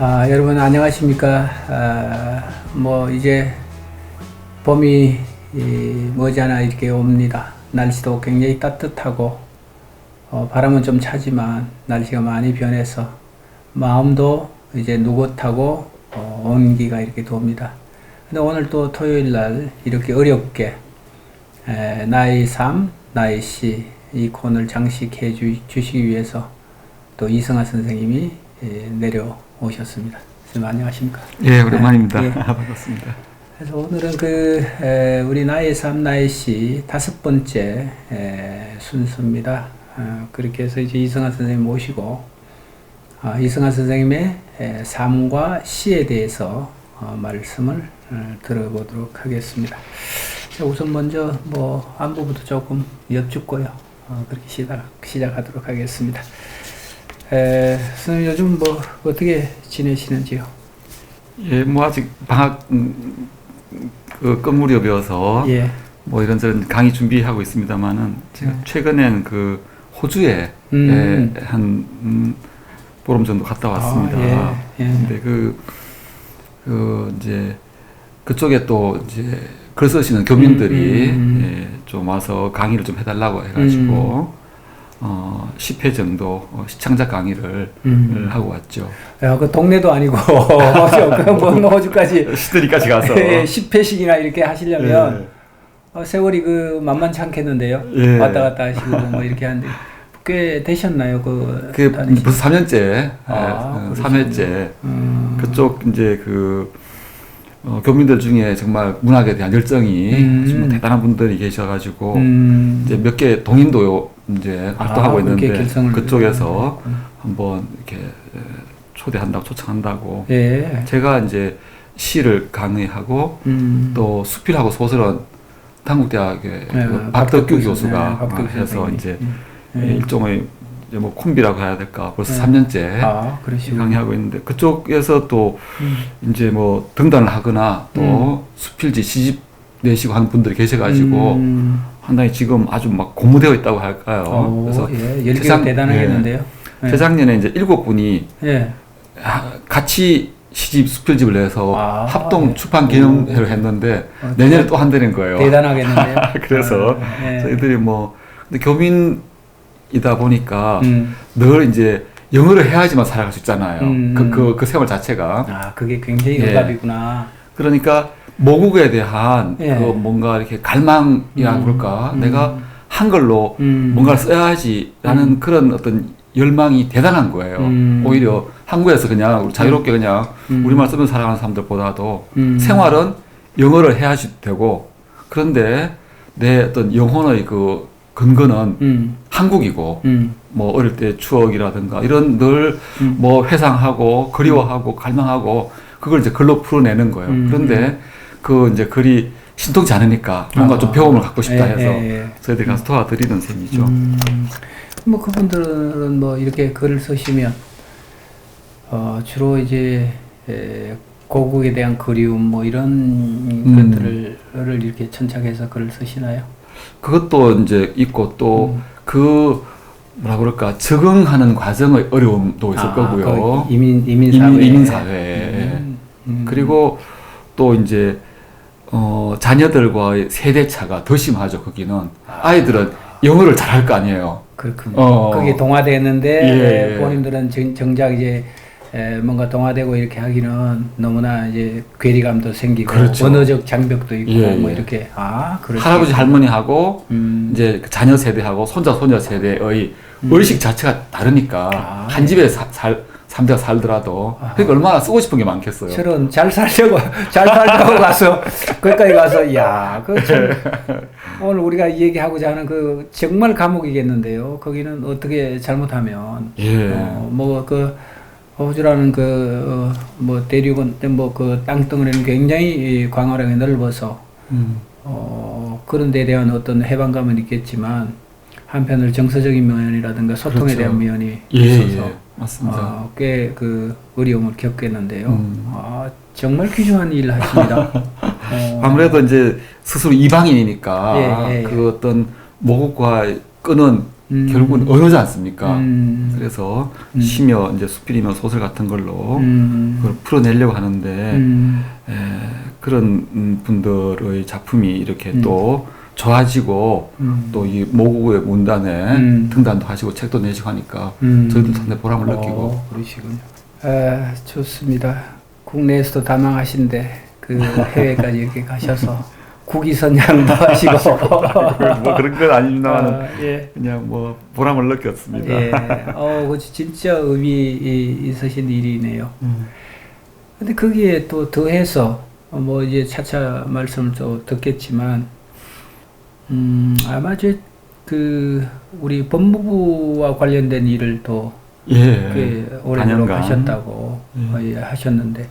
여러분 안녕하십니까. 뭐 이제 봄이 머지않아 이렇게 옵니다. 날씨도 굉장히 따뜻하고 바람은 좀 차지만 날씨가 많이 변해서 마음도 이제 누긋하고 온기가 이렇게 돕니다. 근데 오늘 또 토요일 날 이렇게 어렵게 나의 삶, 나의 시 이 코너를 장식해 주시기 위해서 또 이승하 선생님이 내려오셨습니다. 선생님 안녕하십니까? 예, 오랜만입니다. 예. 반갑습니다. 그래서 오늘은 우리 나의 삶, 나의 시 5번째 순서입니다. 그렇게 해서 이제 이승하 선생님 모시고 이승하 선생님의 삶과 시에 대해서 말씀을 들어보도록 하겠습니다. 우선 먼저 뭐 안부부터 조금 여쭙고요. 그렇게 시작하도록 하겠습니다. 선생님 요즘 뭐 어떻게 지내시는지요? 예, 뭐 아직 방학 끝 무렵이어서 예. 뭐 이런저런 강의 준비하고 있습니다만은 제가 최근엔 그 호주에 한 보름 정도 갔다 왔습니다. 예. 근데 이제 그쪽에 또 이제 글 쓰시는 교민들이 좀 와서 강의를 좀 해달라고 해가지고 10회 정도 시청자 강의를 하고 왔죠. 야, 그 동네도 아니고 먼 호주까지 시드니까지 가서 10회씩이나 이렇게 하시려면 세월이 만만치 않겠는데요. 예. 왔다 갔다 하시고 뭐 이렇게 하는데 꽤 되셨나요? 그게 벌써 3년째, 3회째. 그쪽 이제 교민들 중에 정말 문학에 대한 열정이 정말 대단한 분들이 계셔가지고 이제 몇 개 동인도 이제 활동하고 있는데 그쪽에서 한번 이렇게 초청한다고. 예. 제가 이제 시를 강의하고 또 수필하고 소설은 한국대학의 박덕규 교수가 해서 이제 일종의 이제 뭐 콤비라고 해야 될까 벌써 3년째 강의하고 있는데 그쪽에서 또 이제 뭐 등단을 하거나 또 수필지 시집 내시고 하는 분들이 계셔가지고 상당히 지금 아주 막 고무되어 있다고 할까요? 그래서 열기가 대단하겠는데요. 재작년에 이제 7분이 같이 시집 수필집을 내서 합동 출판 기념회를 했는데 내년에 또 한다는 거예요. 대단하겠는데요. 그래서 저희들이 뭐 근데 교민이다 보니까 늘 이제 영어를 해야지만 살아갈 수 있잖아요. 그 생활 자체가. 그게 굉장히 억압이구나. 그러니까 모국에 대한 뭔가 이렇게 갈망이라 그럴까. 내가 한글로 뭔가를 써야지라는 그런 어떤 열망이 대단한 거예요. 오히려 한국에서 그냥 자유롭게 그냥 우리말 쓰면서 살아가는 사람들보다도 생활은 영어를 해야지 되고 그런데 내 어떤 영혼의 그 근거는 한국이고 뭐 어릴 때 추억이라든가 이런 늘 뭐 회상하고 그리워하고 갈망하고 그걸 이제 글로 풀어내는 거예요. 그런데 이제 글이 신통치 않으니까 뭔가 좀 배움을 갖고 싶다 해서 저희들이 가서 도와드리는 셈이죠. 뭐 그분들은 뭐 이렇게 글을 쓰시면 주로 이제 고국에 대한 그리움 뭐 이런 것들을 이렇게 천착해서 글을 쓰시나요? 그것도 이제 있고 또 뭐라 그럴까 적응하는 과정의 어려움도 있을 거고요. 이민 사회. 그리고 또 이제 자녀들과의 세대 차가 더 심하죠. 거기는 아이들은 영어를 잘할 거 아니에요. 그렇군요. 그게 동화되는데 본인들은 정작 이제 뭔가 동화되고 이렇게 하기는 너무나 이제 괴리감도 생기고 언어적 장벽도 있고 뭐 이렇게 할아버지 할머니하고 이제 자녀 세대하고 손자 소녀 세대의 의식 자체가 다르니까 한 집에 삼대가 살더라도 그러니까 얼마나 쓰고 싶은 게 많겠어요. 저는 잘 살려고 가서 거기까지 가서 오늘 우리가 얘기하고자 하는 정말 감옥이겠는데요. 거기는 어떻게 잘못하면 호주라는 뭐 대륙은 뭐 땅덩어리는 굉장히 광활하게 넓어서 그런 데 대한 어떤 해방감은 있겠지만 한편으로 정서적인 면이라든가 소통에 대한 면이 있어서 맞습니다. 꽤 어려움을 겪겠는데요. 정말 귀중한 일을 하십니다. 아무래도 이제 스스로 이방인이니까 그 어떤 모국과 끄는 결국은 언어지 않습니까? 그래서 시며 이제 수필이며 소설 같은 걸로 그걸 풀어내려고 하는데 그런 분들의 작품이 이렇게 또 좋아지고 또 이 모국의 문단에 등단도 하시고 책도 내시고 하니까 저희도 상당히 보람을 느끼고. 그러시군요. 아, 좋습니다. 국내에서도 다망하신데 그 해외까지 이렇게 가셔서 국위선양도 하시고 뭐 그런 건 아닙니다만 예. 그냥 뭐 보람을 느꼈습니다. 예. 그 진짜 의미 있으신 일이네요. 근데 거기에 또 더해서 뭐 이제 차차 말씀을 또 듣겠지만 아마 그 우리 법무부와 관련된 일을 또 오래도록 하셨다고 하셨는데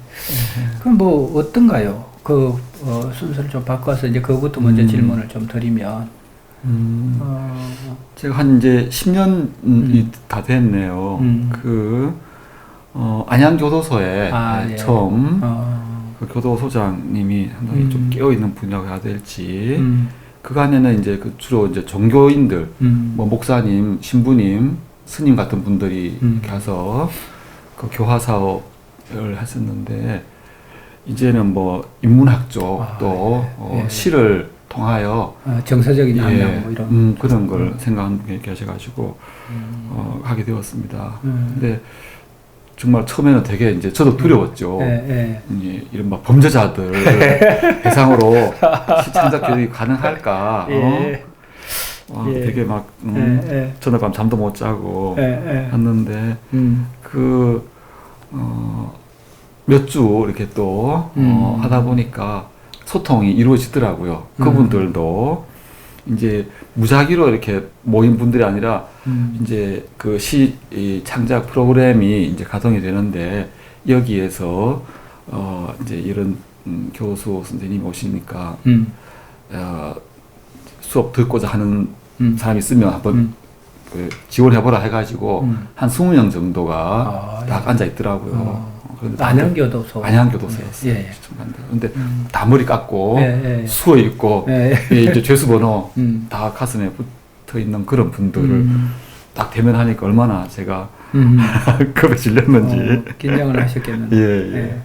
그럼 뭐 어떤가요? 그 순서를 좀 바꿔서 이제 그것부터 먼저 질문을 좀 드리면 제가 한 이제 10년이 다 됐네요. 안양교도소에 처음 그 교도소장님이 상당히 좀 깨어있는 분야가 해야 될지 그간에는 이제 주로 이제 종교인들, 뭐 목사님, 신부님, 스님 같은 분들이 가서 그 교화 사업을 했었는데 이제는 뭐 인문학 쪽 또 시를 통하여 정서적인 함량 뭐 이런 그런 걸 생각하는 분이 계셔가지고 하게 되었습니다. 근데 정말 처음에는 되게 이제 저도 두려웠죠. 이른바 범죄자들 대상으로 시 창작 교육이 가능할까? 되게 막 저녁 밤 잠도 못 자고 했는데 몇 주 이렇게 또 하다 보니까 소통이 이루어지더라고요. 그분들도 이제 무작위로 이렇게 모인 분들이 아니라 이제 그 시 창작 프로그램이 이제 가동이 되는데 여기에서 이제 이런 교수 선생님이 오시니까 수업 듣고자 하는 사람이 있으면 한번 그 지원해보라 해가지고 한 20명 정도가 딱 앉아 있더라고요. 안양교도소였어요. 근데 다 머리 깎고 수어 있고 이제 죄수번호 다 가슴에 붙어 있는 그런 분들을 딱 대면하니까 얼마나 제가 겁에 질렸는지 긴장을 하셨겠는데.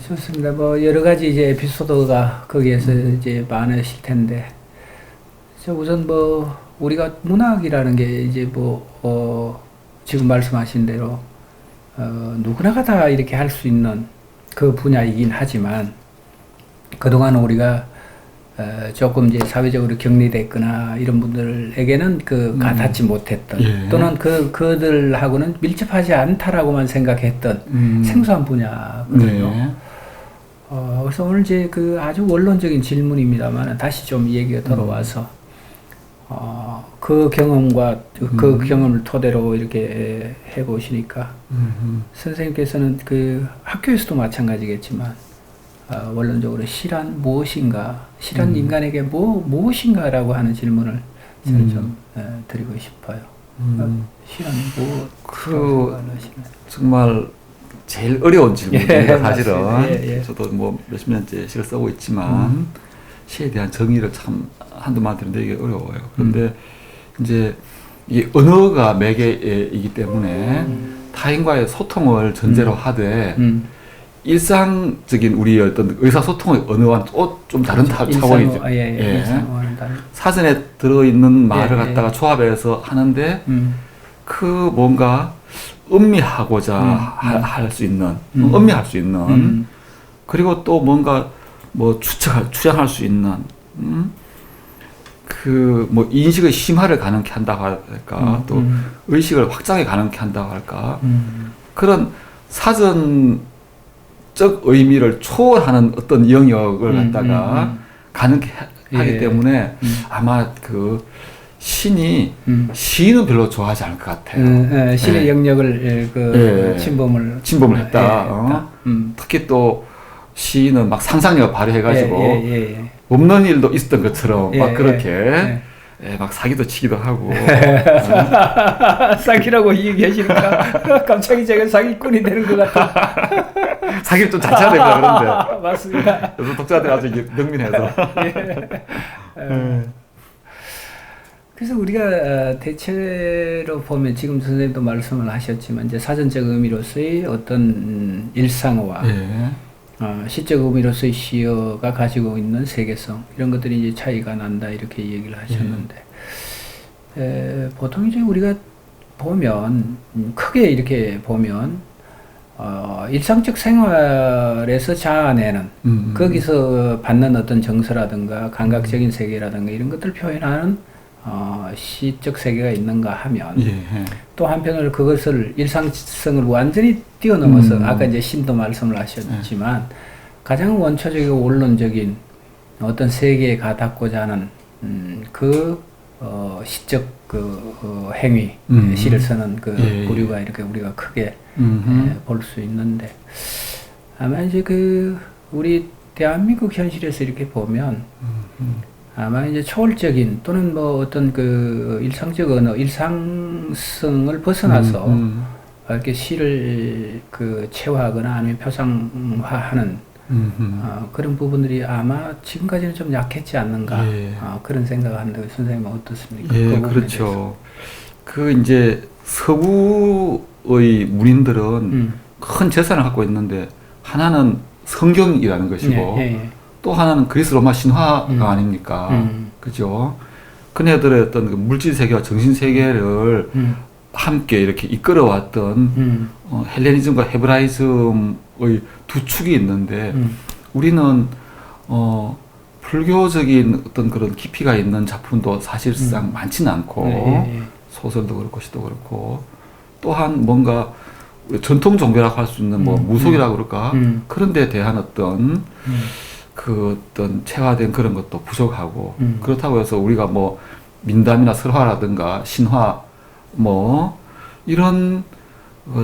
좋습니다. 뭐 여러 가지 이제 에피소드가 거기에서 이제 많으실 텐데, 우선 뭐 우리가 문학이라는 게 이제 뭐 지금 말씀하신 대로 누구나가 다 이렇게 할 수 있는 그 분야이긴 하지만 그동안 우리가 조금 이제 사회적으로 격리됐거나 이런 분들에게는 가닿지 못했던 또는 그들하고는 밀접하지 않다라고만 생각했던 생소한 분야거든요. 그래서 오늘 이제 아주 원론적인 질문입니다만 다시 좀 얘기가 돌아와서 그 경험과 그 경험을 토대로 이렇게 해보시니까 선생님께서는 학교에서도 마찬가지겠지만 원론적으로 시란 무엇인가, 시란 인간에게 무엇인가라고 하는 질문을 저는 좀 드리고 싶어요. 시란 무엇이라고 생각하시나요? 정말 제일 어려운 질문입니다. 사실은 저도 뭐 몇십 년째 시를 쓰고 있지만 시에 대한 정의를 참 한두 마디로 내기 어려워요. 그런데 이제 이 언어가 매개이기 때문에 타인과의 소통을 전제로 하되 일상적인 우리의 어떤 의사소통의 언어와는 또 좀 다른 차원이죠. 사전에 들어있는 말을 갖다가 조합해서 하는데 그 뭔가 음미하고자 할 수 있는, 음미할 수 있는, 그리고 또 뭔가 뭐 추정할 수 있는, 뭐 인식의 심화를 가능케 한다고 할까, 또 의식을 확장해 가능케 한다고 할까, 그런 사전적 의미를 초월하는 어떤 영역을 갖다가 가능케 하기 때문에 아마 시인은 별로 좋아하지 않을 것 같아요. 신의 영역을 침범을 했다. 특히 또 시인은 막 상상력을 발휘해가지고 없는 일도 있었던 것처럼 막 그렇게 막 사기도 치기도 하고. 사기라고 얘기하시니까 갑자기 제가 사기꾼이 되는 것 같아. 사기를 좀 잘 쳐야 될까 그런데. 맞습니다. 요즘 독자들 아주 능민해서. 그래서 우리가 대체로 보면 지금 선생님도 말씀을 하셨지만 이제 사전적 의미로서의 어떤 일상화, 예. 시적 의미로서의 시어가 가지고 있는 세계성 이런 것들이 이제 차이가 난다 이렇게 얘기를 하셨는데 보통 이제 우리가 보면 크게 이렇게 보면 일상적 생활에서 자아내는 거기서 받는 어떤 정서라든가 감각적인 세계라든가 이런 것들 표현하는 시적 세계가 있는가 하면 예. 또 한편으로 그것을 일상성을 완전히 뛰어넘어서 아까 이제 신도 말씀을 하셨지만 가장 원초적이고 원론적인 어떤 세계에 가닿고자 하는 그 시적 행위 시를 쓰는 그 부류가 이렇게 우리가 크게 볼 수 있는데 아마 이제 우리 대한민국 현실에서 이렇게 보면 아마 이제 초월적인 또는 뭐 어떤 일상적 언어, 일상성을 벗어나서 이렇게 시를 체화하거나 아니면 표상화하는 그런 부분들이 아마 지금까지는 좀 약했지 않는가 그런 생각을 하는데 선생님은 어떻습니까? 예, 그렇죠. 이제 서구의 문인들은 큰 재산을 갖고 있는데 하나는 성경이라는 것이고 또 하나는 그리스 로마 신화가 아닙니까? 그죠? 그네들의 어떤 물질 세계와 정신 세계를 함께 이렇게 이끌어왔던 헬레니즘과 헤브라이즘의 두 축이 있는데 우리는 불교적인 어떤 그런 깊이가 있는 작품도 사실상 많지는 않고 소설도 그렇고 시도 그렇고 또한 뭔가 전통 종교라고 할 수 있는 뭐 무속이라고 그럴까 그런 데 대한 어떤 어떤 체화된 그런 것도 부족하고 그렇다고 해서 우리가 뭐 민담이나 설화라든가 신화 뭐 이런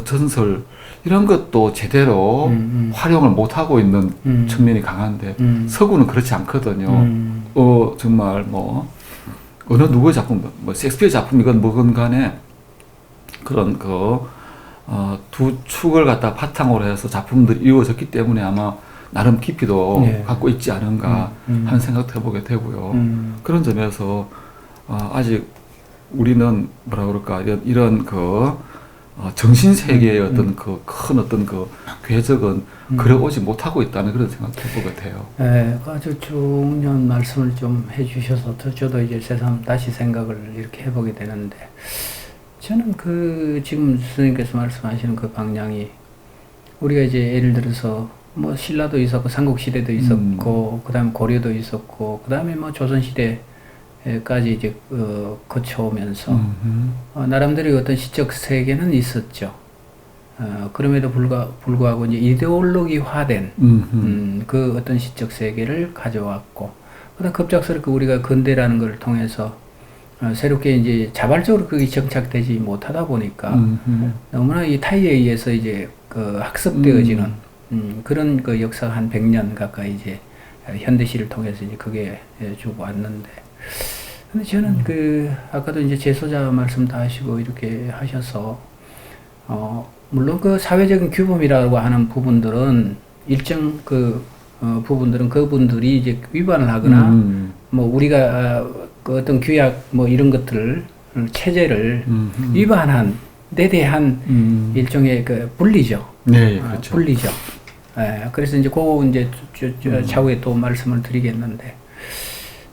전설 이런 것도 제대로 활용을 못하고 있는 측면이 강한데 서구는 그렇지 않거든요. 정말 뭐 어느 누구의 작품 뭐 셰익스피어 작품이건 뭐건 간에 그런 두 축을 갖다 바탕으로 해서 작품들이 이루어졌기 때문에 아마 나름 깊이도 갖고 있지 않은가 하는 생각도 해보게 되고요. 그런 점에서 아직 우리는 뭐라 그럴까 이런 정신 세계의 어떤 큰 어떤 궤적은 그려오지 못하고 있다는 그런 생각도 해보게 돼요. 네, 아주 중요한 말씀을 좀 해주셔서 저도 이제 새삼 다시 생각을 이렇게 해보게 되는데 저는 지금 선생님께서 말씀하시는 그 방향이 우리가 이제 예를 들어서 뭐 신라도 있었고 삼국시대도 있었고 그다음에 고려도 있었고 그다음에 뭐 조선시대까지 이제 거쳐오면서 나름대로 어떤 시적 세계는 있었죠. 그럼에도 불구하고 이제 이데올로기화된 그 어떤 시적 세계를 가져왔고 그다음 급작스럽게 우리가 근대라는 걸 통해서 새롭게 이제 자발적으로 그게 정착되지 못하다 보니까 너무나 이 타이에 의해서 이제 학습되어지는 그런 역사가 한 100년 가까이 이제 현대시를 통해서 이제 그게 쭉 왔는데 근데 저는 아까도 이제 재소자 말씀 다 하시고 이렇게 하셔서 물론 사회적인 규범이라고 하는 부분들은 일정 부분들은 그분들이 이제 위반을 하거나 뭐 우리가 어떤 규약 뭐 이런 것들을 체제를 위반한 데 대한 일종의 분리죠. 네, 그렇죠. 분리죠. 그래서 이제 차후에 또 말씀을 드리겠는데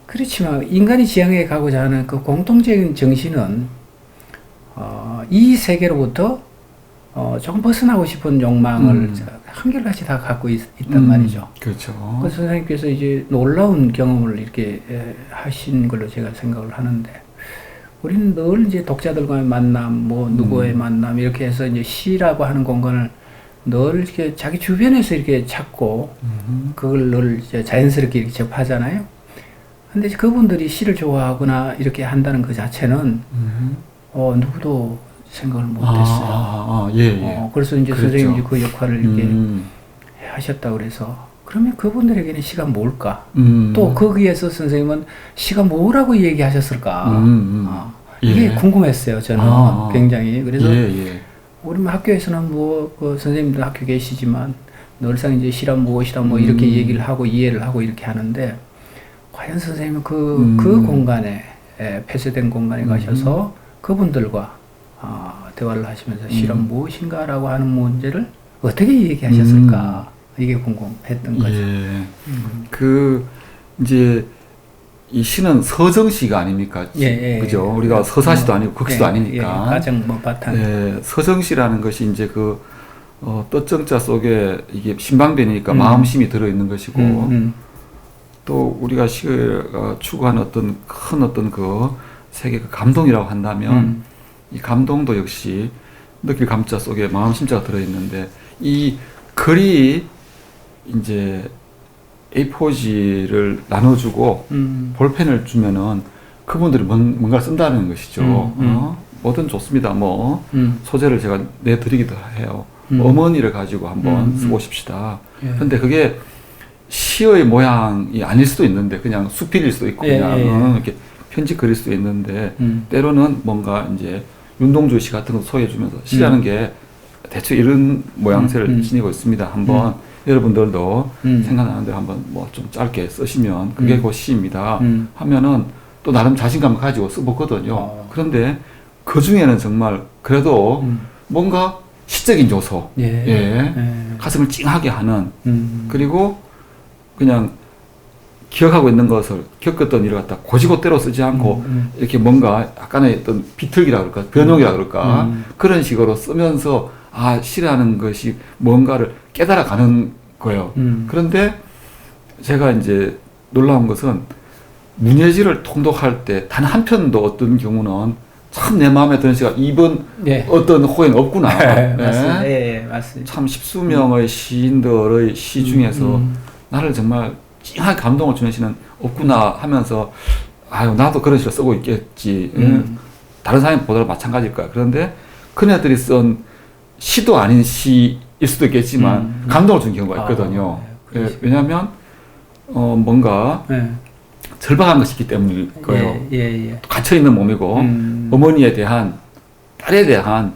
그렇지만 인간이 지향해 가고자 하는 그 공통적인 정신은 이 세계로부터 조금 벗어나고 싶은 욕망을 한결같이 다 갖고 있단 말이죠. 그렇죠. 그래서 선생님께서 이제 놀라운 경험을 이렇게 하신 걸로 제가 생각을 하는데, 우리는 늘 이제 독자들과의 만남, 뭐 누구의 만남 이렇게 해서 이제 시라고 하는 공간을 늘 이렇게 자기 주변에서 이렇게 찾고 그걸 늘 이제 자연스럽게 이렇게 접하잖아요. 근데 그분들이 시를 좋아하거나 이렇게 한다는 그 자체는 누구도 생각을 못했어요. 예. 그래서 이제 그렇죠. 선생님이 그 역할을 이렇게 하셨다고 그래서, 그러면 그분들에게는 시가 뭘까? 또 거기에서 선생님은 시가 뭐라고 얘기하셨을까? 이게 궁금했어요, 저는. 굉장히. 그래서 우리 학교에서는 그 선생님들 학교 계시지만 늘상 이제 시란 무엇이다 뭐 이렇게 얘기를 하고 이해를 하고 이렇게 하는데, 과연 선생님은 그 공간에 폐쇄된 공간에 가셔서 그분들과 대화를 하시면서 실은 무엇인가라고 하는 문제를 어떻게 얘기하셨을까 이게 궁금했던 거죠. 예. 그 이제 이 시는 서정시가 아닙니까? 그죠? 우리가 서사시도 아니고 극시도 아니니까. 가정 뭐 바탕. 서정시라는 것이 이제 그 떠정자 속에 이게 신방변이니까 마음심이 들어있는 것이고 또 우리가 시가 추구하는 어떤 큰 어떤 그 세계 그 감동이라고 한다면 이 감동도 역시 느낄 감자 속에 마음심자가 들어있는데 이 글이 이제 A4지를 나눠주고 볼펜을 주면은 그분들이 뭔가를 쓴다는 것이죠. 뭐든 좋습니다. 뭐 소재를 제가 내드리기도 해요. 어머니를 가지고 한번 써보십시다. 근데 그게 시의 모양이 아닐 수도 있는데 그냥 수필일 수도 있고 그냥 이렇게 편지 그릴 수도 있는데 때로는 뭔가 이제 윤동주 시 같은 거 소개해주면서 시라는 게 대충 이런 모양새를 지니고 있습니다. 한번 여러분들도 생각나는 대로 한번 뭐 좀 짧게 쓰시면 그게 그 시입니다. 하면은 또 나름 자신감을 가지고 써보거든요. 그런데 그 중에는 정말 그래도 뭔가 시적인 요소, 가슴을 찡하게 하는 그리고 그냥 기억하고 있는 것을 겪었던 일을 갖다 고지고대로 쓰지 않고 이렇게 뭔가 약간의 어떤 비틀기라 그럴까 변형이라 그럴까 그런 식으로 쓰면서 시라는 것이 뭔가를 깨달아가는 거예요. 그런데 제가 이제 놀라운 것은 문예지를 통독할 때 단 한 편도 어떤 경우는 참 내 마음에 드는 시가 이번 어떤 호에는 없구나. 맞습니다. 맞습니다. 참 십수명의 시인들의 시 중에서 나를 정말 찡하게 감동을 주는 시는 없구나 하면서 나도 그런 시를 쓰고 있겠지. 다른 사람보다 마찬가지일 거야. 그런데 그네들이 쓴 시도 아닌 시일 수도 있겠지만 감동을 주는 경우가 있거든요. 왜냐하면 뭔가 절박한 것이 있기 때문일 거예요. 갇혀있는 몸이고 어머니에 대한 딸에 대한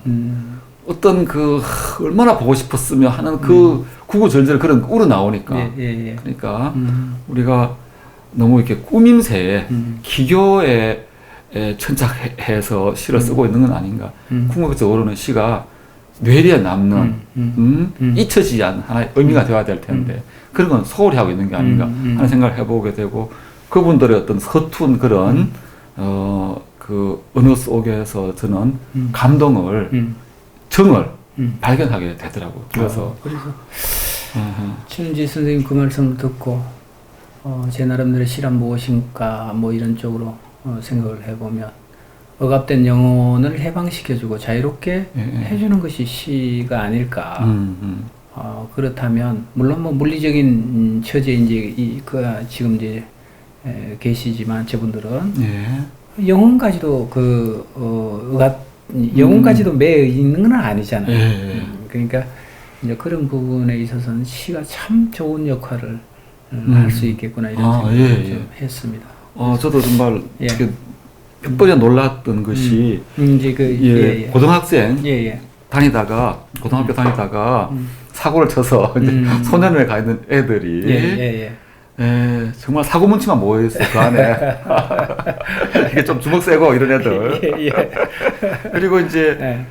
어떤 그 얼마나 보고 싶었으며 하는 그 구구절절 그런 우러나오니까 그러니까 우리가 너무 이렇게 꾸밈새에 기교에 천착해서 시를 쓰고 있는 건 아닌가. 궁극적으로는 시가 뇌리에 남는 잊혀지지 않는 하나의 의미가 되어야 될 텐데 그런 건 소홀히 하고 있는 게 아닌가 하는 생각을 해보게 되고 그분들의 어떤 서툰 그런 그 언어 속에서 저는 감동을 정을 발견하게 되더라고요. 그래서 최은지 선생님 그 말씀을 듣고 제 나름대로 시란 무엇인가 뭐 이런 쪽으로 생각을 해보면 억압된 영혼을 해방시켜주고 자유롭게 해주는 것이 시가 아닐까. 그렇다면 물론 뭐 물리적인 처지에 이제 지금 이제 계시지만 저분들은 영혼까지도 영혼까지도 매여 있는 건 아니잖아요. 그러니까 이제 그런 부분에 있어서는 시가 참 좋은 역할을 할 수 있겠구나 이런 생각을 좀 했습니다. 저도 정말 몇 번이나 놀랐던 것이 이제 고등학생 다니다가 고등학교 다니다가 사고를 쳐서 이제 소년원에 가 있는 애들이 정말 사고 문치만 모여 있어 그 안에 이게 좀 주먹 세고 이런 애들 그리고 이제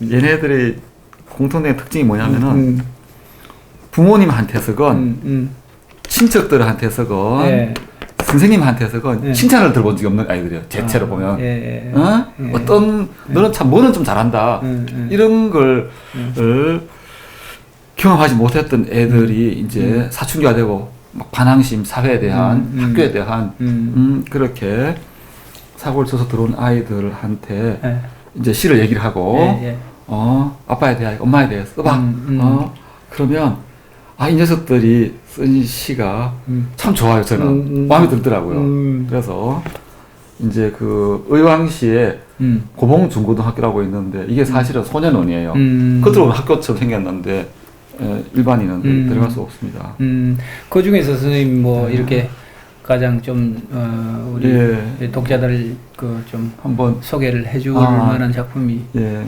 얘네들의 공통된 특징이 뭐냐면은 부모님한테서건 친척들한테서건 선생님한테서건 칭찬을 들어본 적이 없는 아이들이에요. 제체로 보면 어떤 너는 참 뭐는 좀 잘한다 이런 걸 경험하지 못했던 애들이 이제 사춘기가 되고 막 반항심, 사회에 대한 학교에 대한 그렇게 사고를 쳐서 들어온 아이들한테 이제 시를 얘기를 하고 아빠에 대해 엄마에 대해 써봐 그러면 이 녀석들이 쓴 시가 참 좋아요. 저는 마음에 들더라고요. 그래서 이제 그 의왕시에 고봉 중고등학교라고 있는데 이게 사실은 소년원이에요. 겉으로 학교처럼 생겼는데 일반인은 들어갈 수 없습니다. 그 중에서 선생님 뭐 이렇게 가장 좀 우리 독자들 그 좀 한번 소개를 해줄 만한 작품이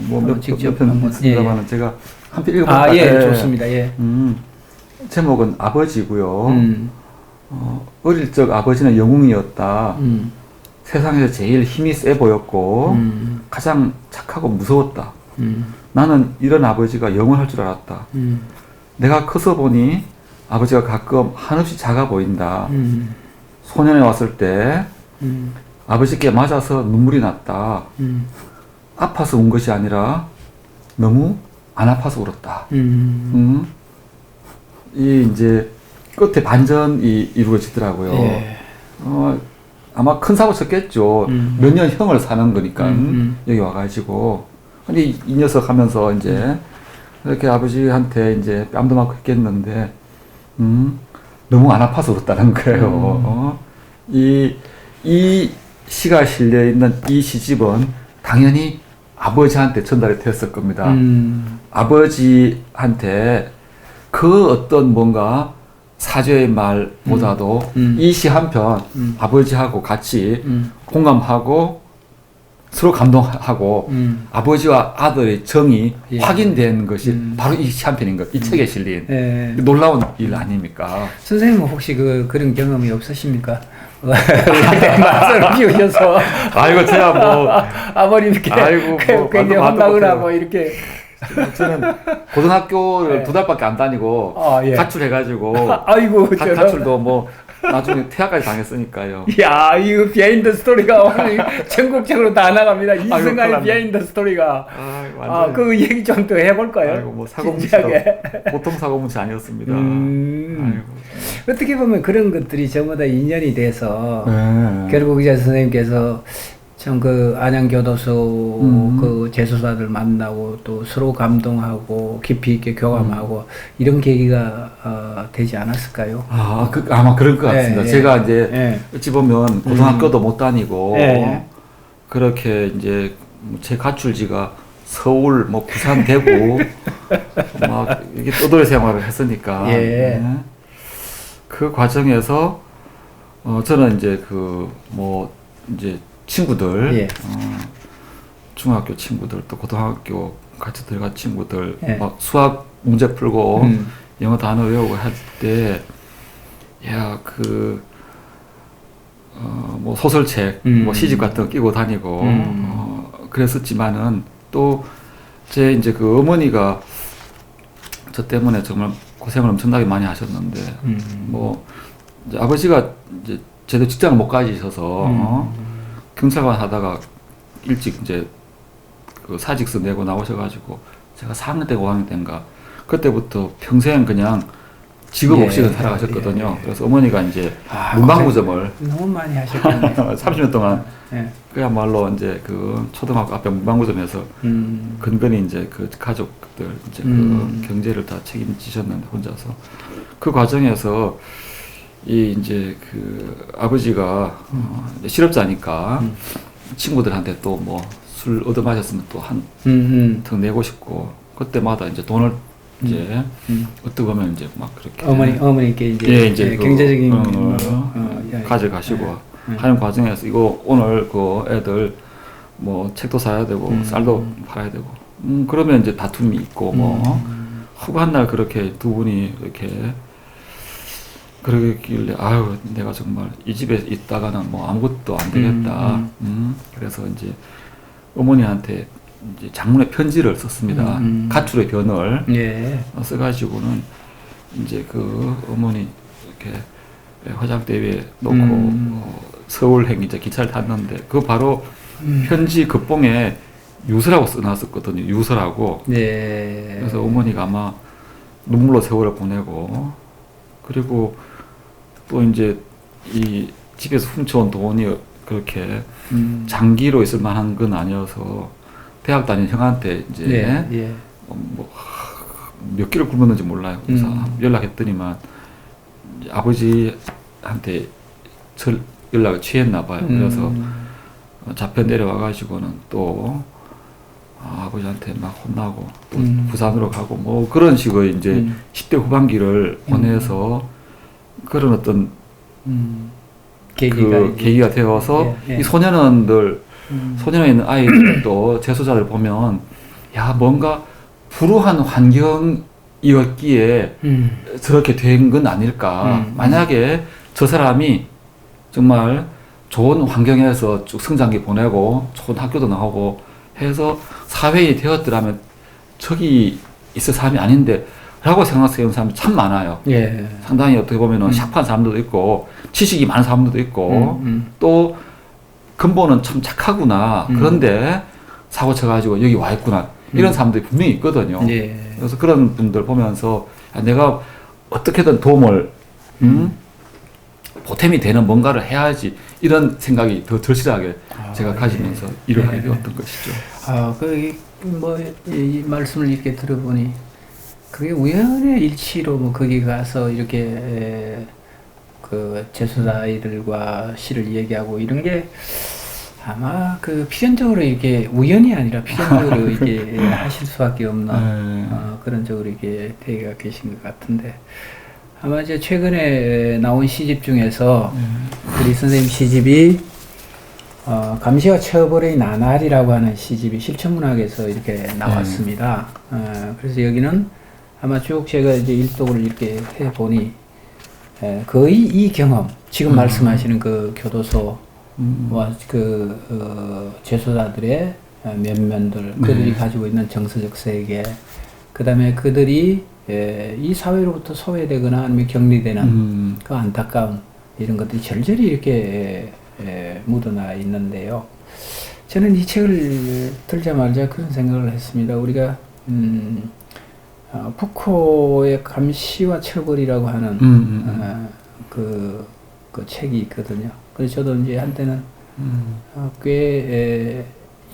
뭐 직접 한번 있습니다만 제가 한 편 읽어볼까요? 좋습니다. 제목은 아버지고요. 어릴 적 아버지는 영웅이었다. 세상에서 제일 힘이 세 보였고 가장 착하고 무서웠다. 나는 이런 아버지가 영원할 줄 알았다. 내가 커서 보니 아버지가 가끔 한없이 작아 보인다. 소년에 왔을 때 아버지께 맞아서 눈물이 났다. 아파서 운 것이 아니라 너무 안 아파서 울었다. 이 이제 끝에 반전이 이루어지더라고요. 예. 아마 큰 사고 쳤겠죠. 몇 년 형을 사는 거니까 여기 와가지고. 근데 이 녀석 하면서 이제 이렇게 아버지한테 이제 뺨도 맞고 했겠는데 너무 안 아파서 울었다는 거예요. 이 시가 실려 있는 이 시집은 당연히 아버지한테 전달이 되었을 겁니다. 아버지한테 그 어떤 뭔가 사죄의 말보다도 이 시 한편 아버지하고 같이 공감하고 서로 감동하고 아버지와 아들의 정이 예. 확인된 것이 바로 이 시 한편인 것, 이 책에 실린 예. 놀라운 일 아닙니까? 선생님은 혹시 그런 경험이 없으십니까? 말씀을 비우셔서 아이고 제가 뭐 아버님께 아이고, 뭐 굉장히 말도 혼나거나 못해요. 뭐 이렇게 저는 고등학교를 네. 2달밖에 안 다니고 예. 가출해가지고 아이고 저런. 가출도 뭐 나중에 퇴학까지 당했으니까요. 야, 이거 비하인드 스토리가 오늘 전국적으로 다 나갑니다. 큰일 이승환의 났네. 비하인드 스토리가. 완전 그 얘기 좀 더 해볼까요? 아이고 뭐 사고문치도 보통 사고문치 아니었습니다. 아이고. 어떻게 보면 그런 것들이 전부 다 인연이 돼서 네. 결국 이제 선생님께서 참 그 안양교도소 그 재수사들 만나고 또 서로 감동하고 깊이 있게 교감하고 이런 계기가 되지 않았을까요? 아마 그럴 것 같습니다. 예, 제가 이제 예. 어찌 보면 고등학교도 못 다니고 예. 그렇게 이제 제 가출지가 서울, 뭐 부산, 대구 막 이게 떠돌이 생활을 했으니까 예. 그 과정에서 저는 이제 이제 친구들 예. 중학교 친구들 또 고등학교 같이 들어간 친구들 예. 막 수학 문제 풀고 영어 단어 외우고 할 때 야 뭐 소설책 뭐 시집 같은 거 끼고 다니고 그랬었지만은 또 제 이제 그 어머니가 저 때문에 정말 고생을 엄청나게 많이 하셨는데 뭐 이제 아버지가 이제 제대로 직장을 못 가지셔서 경찰관 하다가 일찍 이제 그 사직서 내고 나오셔가지고 제가 4학년 때 5학년 때인가 그때부터 평생 그냥 직업 예, 없이 살아가셨거든요. 예. 그래서 어머니가 이제 문방구점을 너무 많이 하셨겠네요. 30년 동안 예. 그야말로 이제 그 초등학교 앞에 문방구점에서 근근히 이제 그 가족들 이제 그 경제를 다 책임지셨는데 혼자서 그 과정에서 이 이제 그 아버지가 이제 실업자니까 친구들한테 또 뭐 술 얻어 마셨으면 또 한 턱 내고 싶고 그때마다 이제 돈을 이제 어떻게 보면 이제 막 그렇게 어머니께 이제, 예, 이제 그, 경제적인 가져가시고 하는 과정에서 이거 오늘 그 애들 뭐 책도 사야 되고 쌀도 팔아야 되고 그러면 이제 다툼이 있고 뭐 허구한 날 그렇게 두 분이 이렇게 그러길래 아유 내가 정말 이 집에 있다가는 뭐 아무것도 안 되겠다. 그래서 이제 어머니한테 이제 장문의 편지를 썼습니다. 가출의 변을 예. 써가지고는 이제 그 어머니 이렇게 화장대 위에 놓고 서울행 이제 기차를 탔는데 그 바로 편지 겉봉에 유서라고 써놨었거든요. 유서라고. 예. 그래서 어머니가 아마 눈물로 세월을 보내고 그리고 또 이제 이 집에서 훔쳐온 돈이 그렇게 장기로 있을 만한 건 아니어서 대학 다닌 형한테 이제 뭐 몇 개를 굶었는지 몰라요. 그래서 연락했더니만 아버지한테 연락을 취했나 봐요. 그래서 잡혀 내려와가지고는 또 아버지한테 막 혼나고 또 부산으로 가고 뭐 그런 식의 이제 10대 후반기를 보내서 그런 어떤 계기가 되어서 이 소년원에 있는 아이들도 재소자들 보면 야 뭔가 불우한 환경이었기에 저렇게 된 건 아닐까. 만약에 저 사람이 정말 좋은 환경에서 쭉 성장기 보내고 좋은 학교도 나오고 해서 사회인이 되었더라면 저기 있을 사람이 아닌데 라고 생각하는 사람이 참 많아요. 예. 상당히 어떻게 보면은 샤프한 사람들도 있고 지식이 많은 사람들도 있고 또 근본은 참 착하구나. 그런데 사고 쳐가지고 여기 와 있구나. 이런 사람들이 분명히 있거든요. 예. 그래서 그런 분들 보면서 내가 어떻게든 도움을 보탬이 되는 뭔가를 해야지 이런 생각이 더 절실하게 제가 가지면서 일을 하게 되었던 것이죠. 이 말씀을 이렇게 들어보니 그게 우연의 일치로 뭐 거기 가서 이렇게 그 재소자 아이들과 시를 얘기하고 이런 게 아마 그 필연적으로 이렇게 우연이 아니라 필연적으로 이렇게 하실 수밖에 없는 그런 쪽으로 이렇게 되어 계신 것 같은데 아마 이제 최근에 나온 시집 중에서 우리 선생님 시집이 감시와 처벌의 나날이라고 하는 시집이 실천문학에서 이렇게 나왔습니다. 그래서 여기는 아마 쭉 제가 이제 일독을 이렇게 해 보니 거의 이 경험 지금 말씀하시는 그 교도소와 재소자들의 면면들 그들이 가지고 있는 정서적 세계 그 다음에 그들이 이 사회로부터 소외되거나 아니면 격리되는 그 안타까움 이런 것들이 절절히 이렇게 묻어나 있는데요. 저는 이 책을 들자마자 그런 생각을 했습니다. 우리가 푸코의 감시와 처벌이라고 하는 그 책이 있거든요. 그래서 저도 이제 한때는 꽤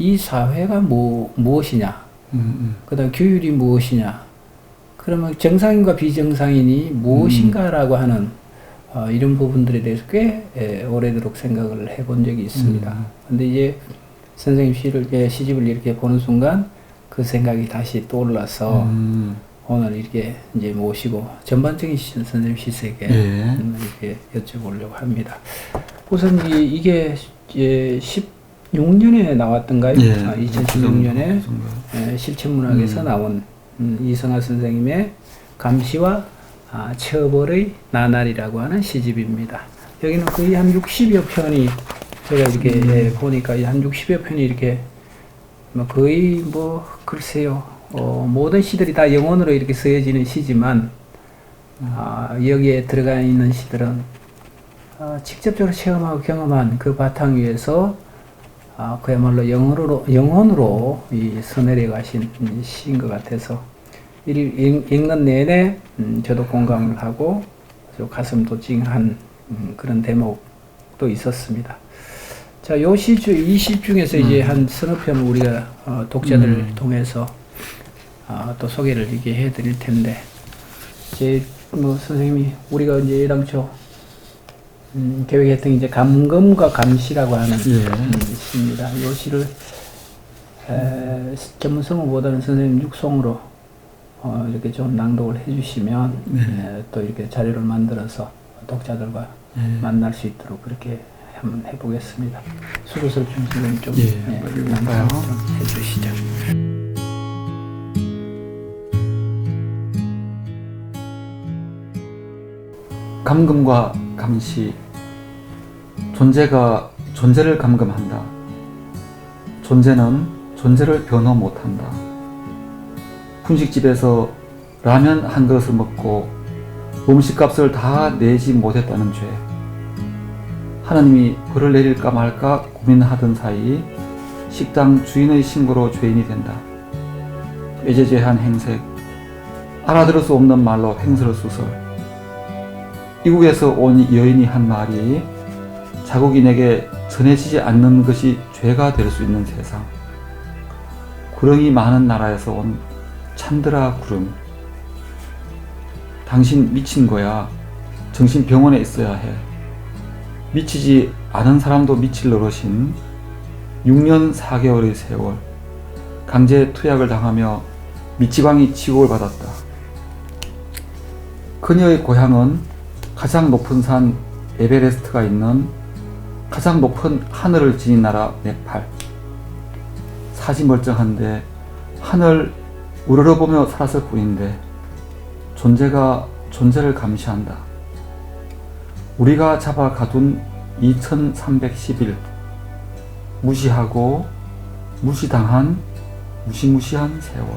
이 사회가 무엇이냐, 그다음 규율이 무엇이냐, 그러면 정상인과 비정상인이 무엇인가라고 하는 이런 부분들에 대해서 꽤 오래도록 생각을 해본 적이 있습니다. 근데 이제 선생님 시집을 이렇게 보는 순간 그 생각이 다시 떠올라서 오늘 이렇게 이제 모시고 전반적인 선생님 시세계 이렇게 여쭤보려고 합니다. 우선 이게 16년에 나왔던가요? 2016년에 실천문학에서 나온 이성하 선생님의 감시와 처벌의 나날이라고 하는 시집입니다. 여기는 거의 한 60여 편이 제가 이렇게 보니까 한 60여 편이 이렇게 거의 글쎄요 모든 시들이 다 영혼으로 이렇게 쓰여지는 시지만 여기에 들어가 있는 시들은 직접적으로 체험하고 경험한 그 바탕 위에서 그야말로 영혼으로 써내려 가신 시인 것 같아서 읽는 내내 저도 공감을 하고 가슴도 찡한 그런 대목도 있었습니다. 자, 이 시 중에서 이제 한 서너 편을 우리가 독자들을 통해서 또 소개를 이렇게 해드릴 텐데, 이제 선생님이 우리가 이제 예당초 계획했던 이제 감금과 감시라고 하는 시입니다. 이 시를 전문성어보다는 선생님 육성으로 이렇게 좀 낭독을 해주시면 또 이렇게 자료를 만들어서 독자들과 만날 수 있도록 그렇게 한번 해보겠습니다. 수고스럽 선생님 좀 낭독 좀 해주시죠. 감금과 감시. 존재가 존재를 감금한다. 존재는 존재를 변호 못한다. 분식집에서 라면 한 그릇을 먹고 음식값을 다 내지 못했다는 죄. 하나님이 벌을 내릴까 말까 고민하던 사이 식당 주인의 신고로 죄인이 된다. 애제제한 행색, 알아들을 수 없는 말로 횡설수설. 이국에서 온 여인이 한 말이 자국인에게 전해지지 않는 것이 죄가 될 수 있는 세상. 구렁이 많은 나라에서 온 찬드라 구름. 당신 미친 거야. 정신병원에 있어야 해. 미치지 않은 사람도 미칠 노릇인 6년 4개월의 세월. 강제 투약을 당하며 미치광이 지옥을 받았다. 그녀의 고향은 가장 높은 산 에베레스트가 있는 가장 높은 하늘을 지닌 나라 네팔. 사지 멀쩡한데 하늘 우러러보며 살았을 뿐인데 존재가 존재를 감시한다. 우리가 잡아 가둔 2310일 무시하고 무시당한 무시무시한 세월.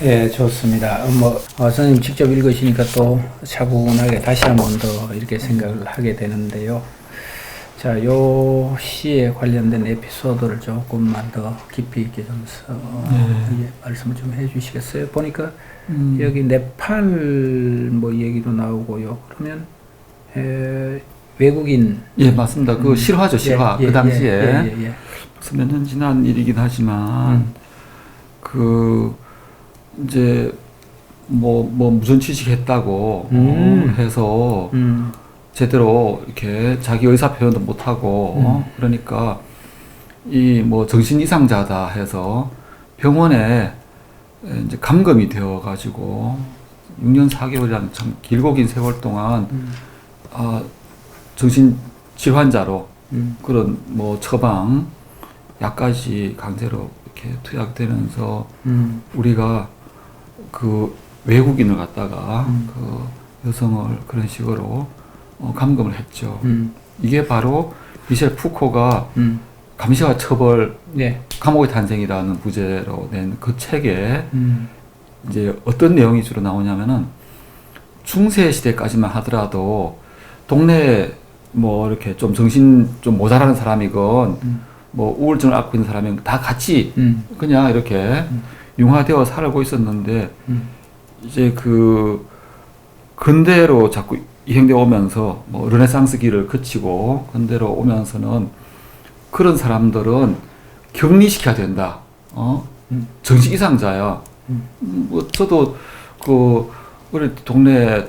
예, 좋습니다. 선생님 직접 읽으시니까 또 차분하게 다시 한 번 더 이렇게 생각을 하게 되는데요. 자, 요 시에 관련된 에피소드를 조금만 더 깊이 있게 좀 말씀을 좀 해주시겠어요? 보니까 여기 네팔 뭐 얘기도 나오고요. 그러면 외국인 예, 맞습니다. 그 실화죠, 실화. 그 당시에 벌써 몇 년 지난 일이긴 하지만 그 이제 뭐 무슨 취직했다고 해서 제대로 이렇게 자기 의사 표현도 못 하고 그러니까 이 뭐 정신 이상자다 해서 병원에 이제 감금이 되어 가지고 6년 4개월이라는 참 길고 긴 세월 동안 정신 질환자로 그런 뭐 처방 약까지 강제로 이렇게 투약되면서 우리가 그 외국인을 갖다가 그 여성을 그런 식으로 감금을 했죠. 이게 바로 미셸 푸코가 감시와 처벌, 감옥의 탄생이라는 부제로 낸 그 책에 이제 어떤 내용이 주로 나오냐면은 중세 시대까지만 하더라도 동네에 뭐 이렇게 좀 정신 좀 모자라는 사람이건 뭐 우울증을 앓고 있는 사람이건 다 같이 그냥 이렇게 융화되어 살고 있었는데 이제 그 근대로 자꾸 이행되어 오면서 뭐 르네상스기를 거치고 근대로 오면서는 그런 사람들은 격리시켜야 된다. 정신 이상자야. 뭐 저도 그 우리 동네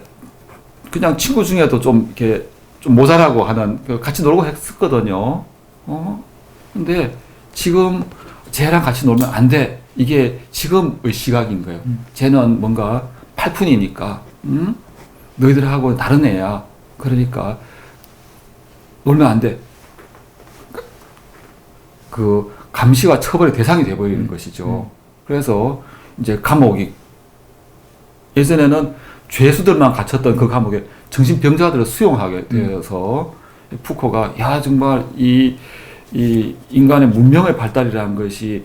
그냥 친구 중에도 좀 이렇게 좀 모자라고 하는 같이 놀고 했었거든요. 근데 지금 쟤랑 같이 놀면 안 돼. 이게 지금의 시각인 거예요. 쟤는 뭔가 팔푼이니까, 너희들하고 다른 애야. 그러니까 놀면 안 돼. 그 감시와 처벌의 대상이 돼버리는 것이죠. 그래서 이제 감옥이 예전에는 죄수들만 갇혔던 그 감옥에 정신병자들을 수용하게 되어서 푸코가 야 정말 이 인간의 문명의 발달이라는 것이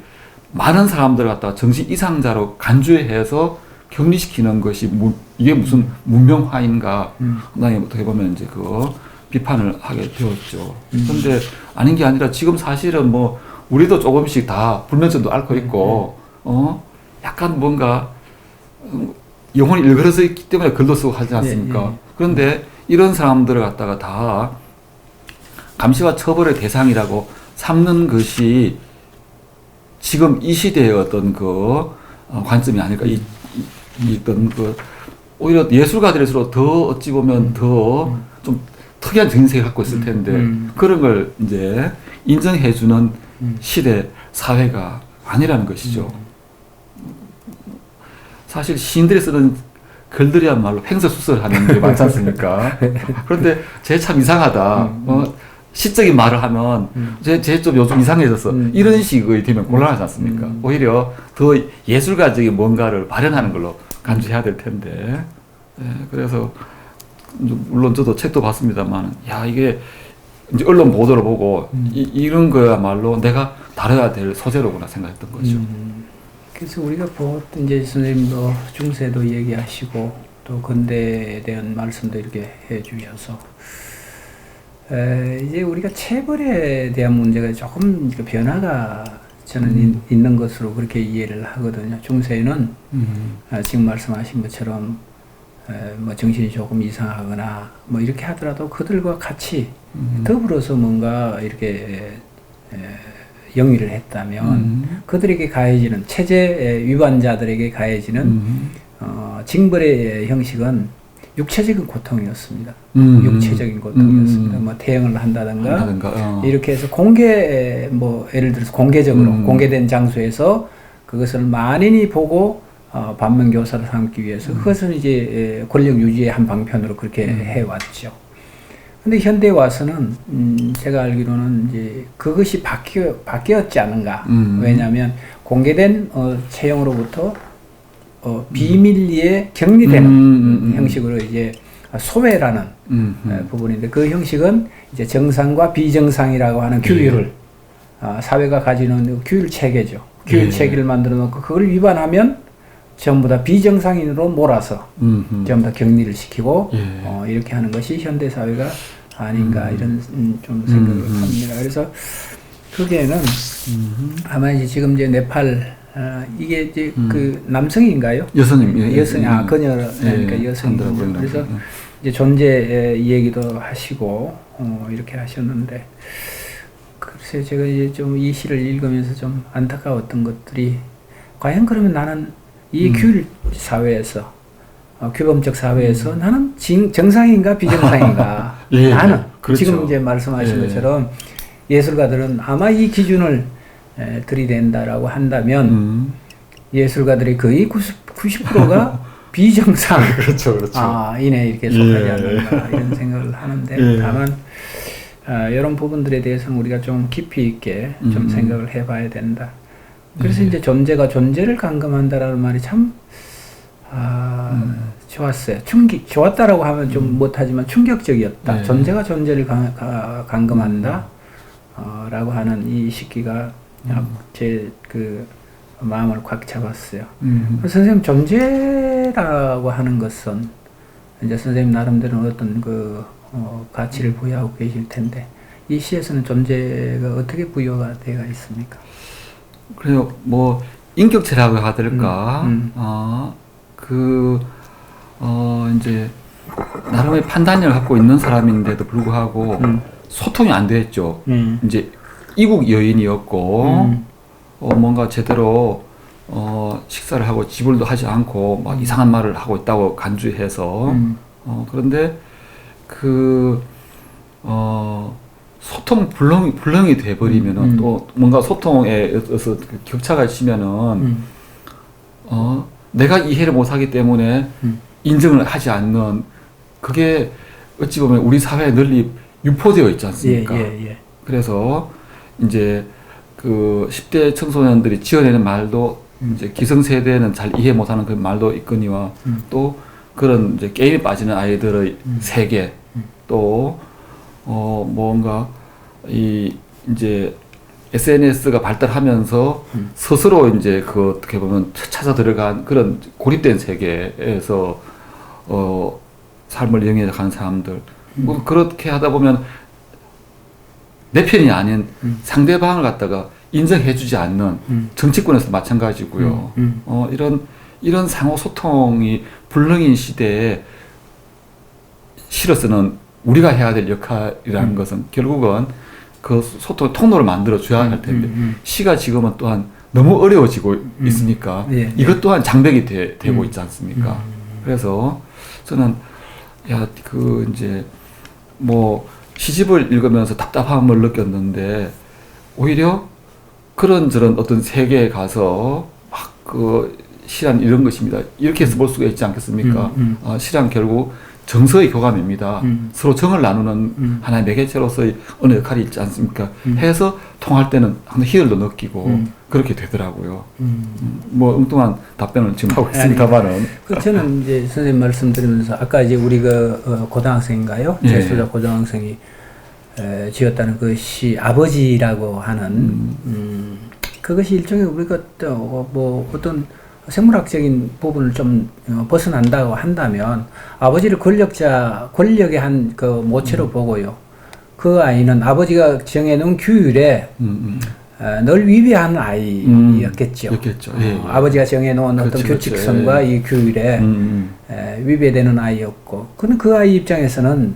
많은 사람들을 갖다가 정신 이상자로 간주해서 격리시키는 것이 이게 무슨 문명화인가 나중에 어떻게 보면 이제 그 비판을 하게 되었죠. 그런데 아닌 게 아니라 지금 사실은 뭐 우리도 조금씩 다 불면증도 앓고 있고 약간 뭔가 영혼이 일그러져 있기 때문에 글도 쓰고 하지 않습니까? 그런데 이런 사람들을 갖다가 다 감시와 처벌의 대상이라고 삼는 것이 지금 이 시대의 어떤 그 관점이 아닐까. 어떤 그 오히려 예술가들일수록 더 어찌 보면 더 좀 특이한 정신세계 갖고 있을 텐데 그런 걸 이제 인정해주는 시대 사회가 아니라는 것이죠. 사실 시인들이 쓰는 글들이야말로 횡설수설하는 게 많지 않습니까? 그런데 쟤 참 이상하다. 시적인 말을 하면 쟤 좀 요즘 이상해졌어. 이런 식의 되면 곤란하지 않습니까? 오히려 더 예술가적인 뭔가를 발현하는 걸로 간주해야 될 텐데. 그래서 물론 저도 책도 봤습니다만, 야 이게 이제 언론 보도를 보고 이런 거야말로 내가 다뤄야 될 소재로구나 생각했던 거죠. 그래서 우리가 보통 이제 선생님도 중세도 얘기하시고 또 근대에 대한 말씀도 이렇게 해주셔서 이제 우리가 체벌에 대한 문제가 조금 변화가 저는 있는 것으로 그렇게 이해를 하거든요. 중세에는 지금 말씀하신 것처럼 뭐 정신이 조금 이상하거나 뭐 이렇게 하더라도 그들과 같이 더불어서 뭔가 이렇게 영위를 했다면 그들에게 가해지는 체제 위반자들에게 가해지는 징벌의 형식은 육체적인 고통이었습니다. 육체적인 고통이었습니다. 뭐 태형을 한다든가 이렇게 해서 공개 뭐 예를 들어서 공개적으로 공개된 장소에서 그것을 만인이 보고 반면교사를 삼기 위해서 그것은 이제 권력 유지의 한 방편으로 그렇게 해왔죠. 근데 현대에 와서는 제가 알기로는 이제 그것이 바뀌었지 않은가. 왜냐하면 공개된 채용으로부터 비밀리에 격리되는 형식으로 이제 소외라는 부분인데 그 형식은 이제 정상과 비정상이라고 하는 규율을 사회가 가지는 규율 체계죠. 규율 체계를 만들어 놓고 그걸 위반하면 전부 다 비정상인으로 몰아서 전부 다 격리를 시키고 이렇게 하는 것이 현대 사회가 아닌가 이런 좀 생각을 합니다. 그래서 거기에는 아마 이제 지금 이제 네팔 이게 이제 그 남성인가요? 여성입니다. 여성, 그녀니까 여성이군요. 그래서 이제 존재 얘기도 하시고 이렇게 하셨는데 글쎄 제가 이제 좀 이 시를 읽으면서 좀 안타까웠던 것들이 과연 그러면 나는 이 규율 사회에서 규범적 사회에서 나는 정상인가 비정상인가 나는 그렇죠. 지금 이제 말씀하신 것처럼 예술가들은 아마 이 기준을 들이댄다라고 한다면 예술가들이 거의 90%가 비정상 그렇죠. 이내 이렇게 속하지 않는가 이런 생각을 하는데 다만 이런 부분들에 대해서는 우리가 좀 깊이 있게 좀 생각을 해봐야 된다. 그래서 이제 존재가 존재를 감금한다라는 말이 참 좋았어요. 좋았다라고 하면 좀 못하지만 충격적이었다. 존재가 존재를 감금한다. 라고 하는 이 시기가 제 그 마음을 꽉 잡았어요. 선생님 존재라고 하는 것은 이제 선생님 나름대로 어떤 그 가치를 부여하고 계실 텐데 이 시에서는 존재가 어떻게 부여가 되어 있습니까? 그래요. 뭐 인격체라고 해야 될까? 이제 나름의 판단력을 갖고 있는 사람인데도 불구하고 소통이 안 됐죠. 이제 이국 여인이었고 뭔가 제대로 식사를 하고 지불도 하지 않고 막 이상한 말을 하고 있다고 간주해서 그런데 소통 불능이 돼버리면은 또 뭔가 소통에 있어서 격차가 있으면은 내가 이해를 못하기 때문에 인정을 하지 않는 그게 어찌 보면 우리 사회에 널리 유포되어 있지 않습니까? 그래서 이제 그 10대 청소년들이 지어내는 말도 이제 기성세대는 잘 이해 못하는 그 말도 있거니와 또 그런 이제 게임에 빠지는 아이들의 세계 또 뭔가 이제 SNS가 발달하면서 스스로 이제 그 어떻게 보면 찾아 들어간 그런 고립된 세계에서 삶을 영위해 가는 사람들 뭐 그렇게 하다 보면 내 편이 아닌 상대방을 갖다가 인정해주지 않는 정치권에서 마찬가지고요. 이런 상호 소통이 불능인 시대에 실어서는 우리가 해야 될 역할이라는 것은 결국은 그 소통의 통로를 만들어 줘야 할 텐데 시가 지금은 또한 너무 어려워지고 있으니까 이것 또한 장벽이 되고 있지 않습니까? 그래서 저는 이제 뭐 시집을 읽으면서 답답함을 느꼈는데 오히려 그런저런 어떤 세계에 가서 막 시란 이런 것입니다. 이렇게 해서 볼 수가 있지 않겠습니까? 시란 결국 정서의 교감입니다. 서로 정을 나누는 하나의 매개체로서의 어느 역할이 있지 않습니까? 해서 통할 때는 항상 희열도 느끼고 그렇게 되더라고요. 뭐 엉뚱한 답변을 지금 하고 있습니다만은. 저는 이제 선생님 말씀 드리면서 아까 이제 우리 고등학생인가요? 재소자 고등학생이 지었다는 그 시 아버지라고 하는 그것이 일종의 우리가 또 뭐 어떤 생물학적인 부분을 좀 벗어난다고 한다면 아버지를 권력의 한 그 모체로 보고요. 그 아이는 아버지가 정해놓은 규율에 늘 위배하는 아이였겠죠. 아버지가 정해놓은 어떤 규칙성과 이 규율에 위배되는 아이였고, 근데 그 아이 입장에서는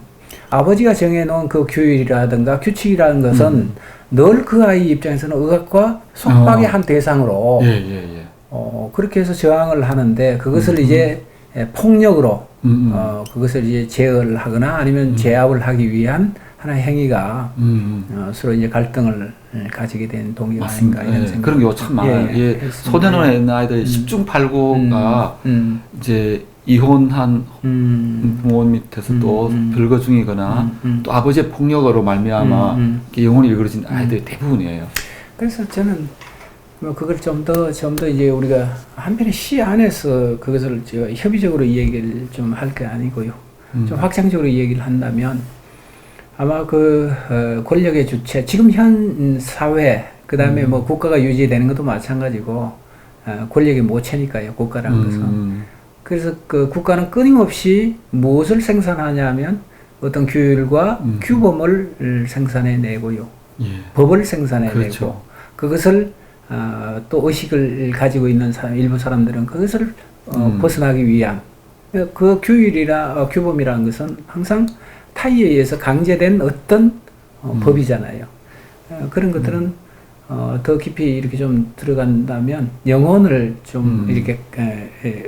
아버지가 정해놓은 그 규율이라든가 규칙이라는 것은 늘 그 아이 입장에서는 억압과 속박의 한 대상으로 그렇게 해서 저항을 하는데 그것을 이제 폭력으로 그것을 이제 제어를 하거나 아니면 제압을 하기 위한 하나의 행위가 서로 이제 갈등을 가지게 된 동기가 맞습니다. 아닌가 이런 예, 생각. 그런 경우 참 많아요. 예, 소년원에 있는 아이들이 10중 8구가 이제 이혼한 부모님 밑에서 또 별거 중이거나 또 아버지의 폭력으로 말미암아 이렇게 영혼이 일그러진 아이들이 대부분이에요. 그래서 저는 뭐 그걸 좀 더 이제 우리가 한편의 시 안에서 그것을 협의적으로 이야기를 좀 할 게 아니고요. 좀 확장적으로 이야기를 한다면 아마 그 권력의 주체, 지금 현 사회, 그 다음에 뭐 국가가 유지되는 것도 마찬가지고 권력의 모체니까요, 국가라는 것은. 그래서 그 국가는 끊임없이 무엇을 생산하냐면 어떤 규율과 규범을 생산해내고요. 예. 법을 생산해내고 그렇죠. 그것을 또 의식을 가지고 있는 일부 사람들은 그것을 벗어나기 위한 그 규율이나 규범이라는 것은 항상 타의에 의해서 강제된 어떤 법이잖아요. 그런 것들은 더 깊이 이렇게 좀 들어간다면 영혼을 좀 이렇게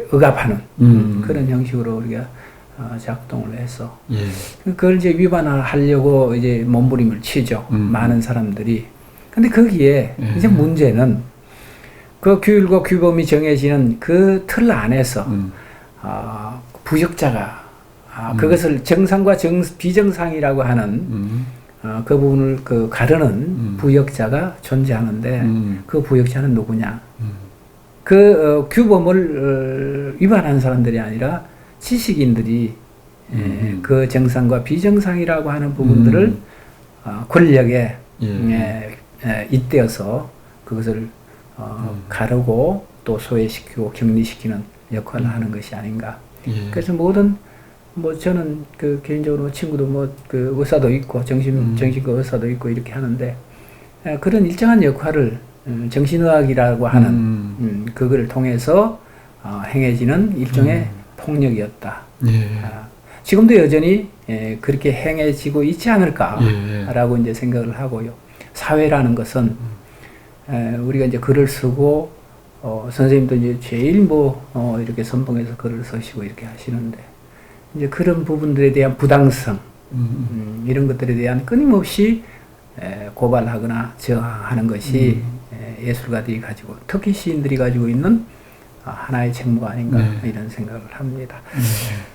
억압하는 그런 형식으로 우리가 작동을 해서 예. 그걸 이제 위반하려고 이제 몸부림을 치죠. 많은 사람들이. 근데 거기에 이제 문제는 그 규율과 규범이 정해지는 그 틀 안에서 부역자가 그것을 정상과 비정상이라고 하는 그 부분을 가르는 부역자가 존재하는데 그 부역자는 누구냐? 그 규범을 위반하는 사람들이 아니라 지식인들이 그 정상과 비정상이라고 하는 부분들을 권력에 잇대어서 그것을 가르고 또 소외시키고 격리시키는 역할을 하는 것이 아닌가. 그래서 모든 저는 그 개인적으로 친구도 그 의사도 있고 정신과 의사도 있고 이렇게 하는데 그런 일정한 역할을 정신의학이라고 하는 그걸 통해서 행해지는 일종의 폭력이었다. 지금도 여전히 그렇게 행해지고 있지 않을까라고 이제 생각을 하고요. 사회라는 것은 우리가 이제 글을 쓰고 선생님도 이제 제일 이렇게 선봉해서 글을 쓰시고 이렇게 하시는데 이제 그런 부분들에 대한 부당성 이런 것들에 대한 끊임없이 고발하거나 저항하는 것이 예술가들이 가지고 특히 시인들이 가지고 있는 하나의 책무가 아닌가 이런 생각을 합니다.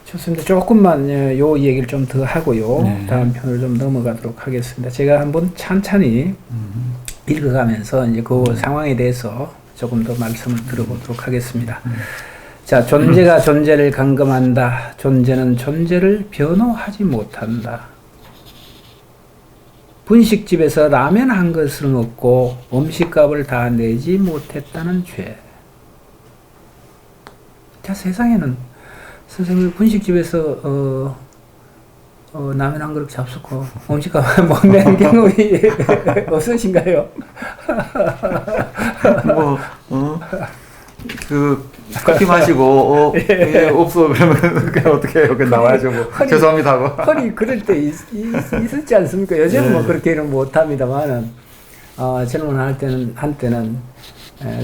좋습니다. 조금만 요 얘기를 좀 더 하고요. 다음 편으로 좀 넘어가도록 하겠습니다. 제가 한번 찬찬히 읽어가면서 이제 그 상황에 대해서 조금 더 말씀을 들어보도록 하겠습니다. 자, 존재가 존재를 감금한다. 존재는 존재를 변호하지 못한다. 분식집에서 라면 한 그릇을 먹고 음식값을 다 내지 못했다는 죄. 자, 세상에는 선생님 분식집에서 라면 한 그릇 잡수고 음식값을 못 내는 경우이 없으신가요? 커피 마시고 없어 그러면 그냥 어떻게 해요? 그냥 나와야죠. 죄송합니다 하고. 허리 그럴 때 있었지 않습니까? 요즘은 그렇게는 못합니다만은 젊은 한때는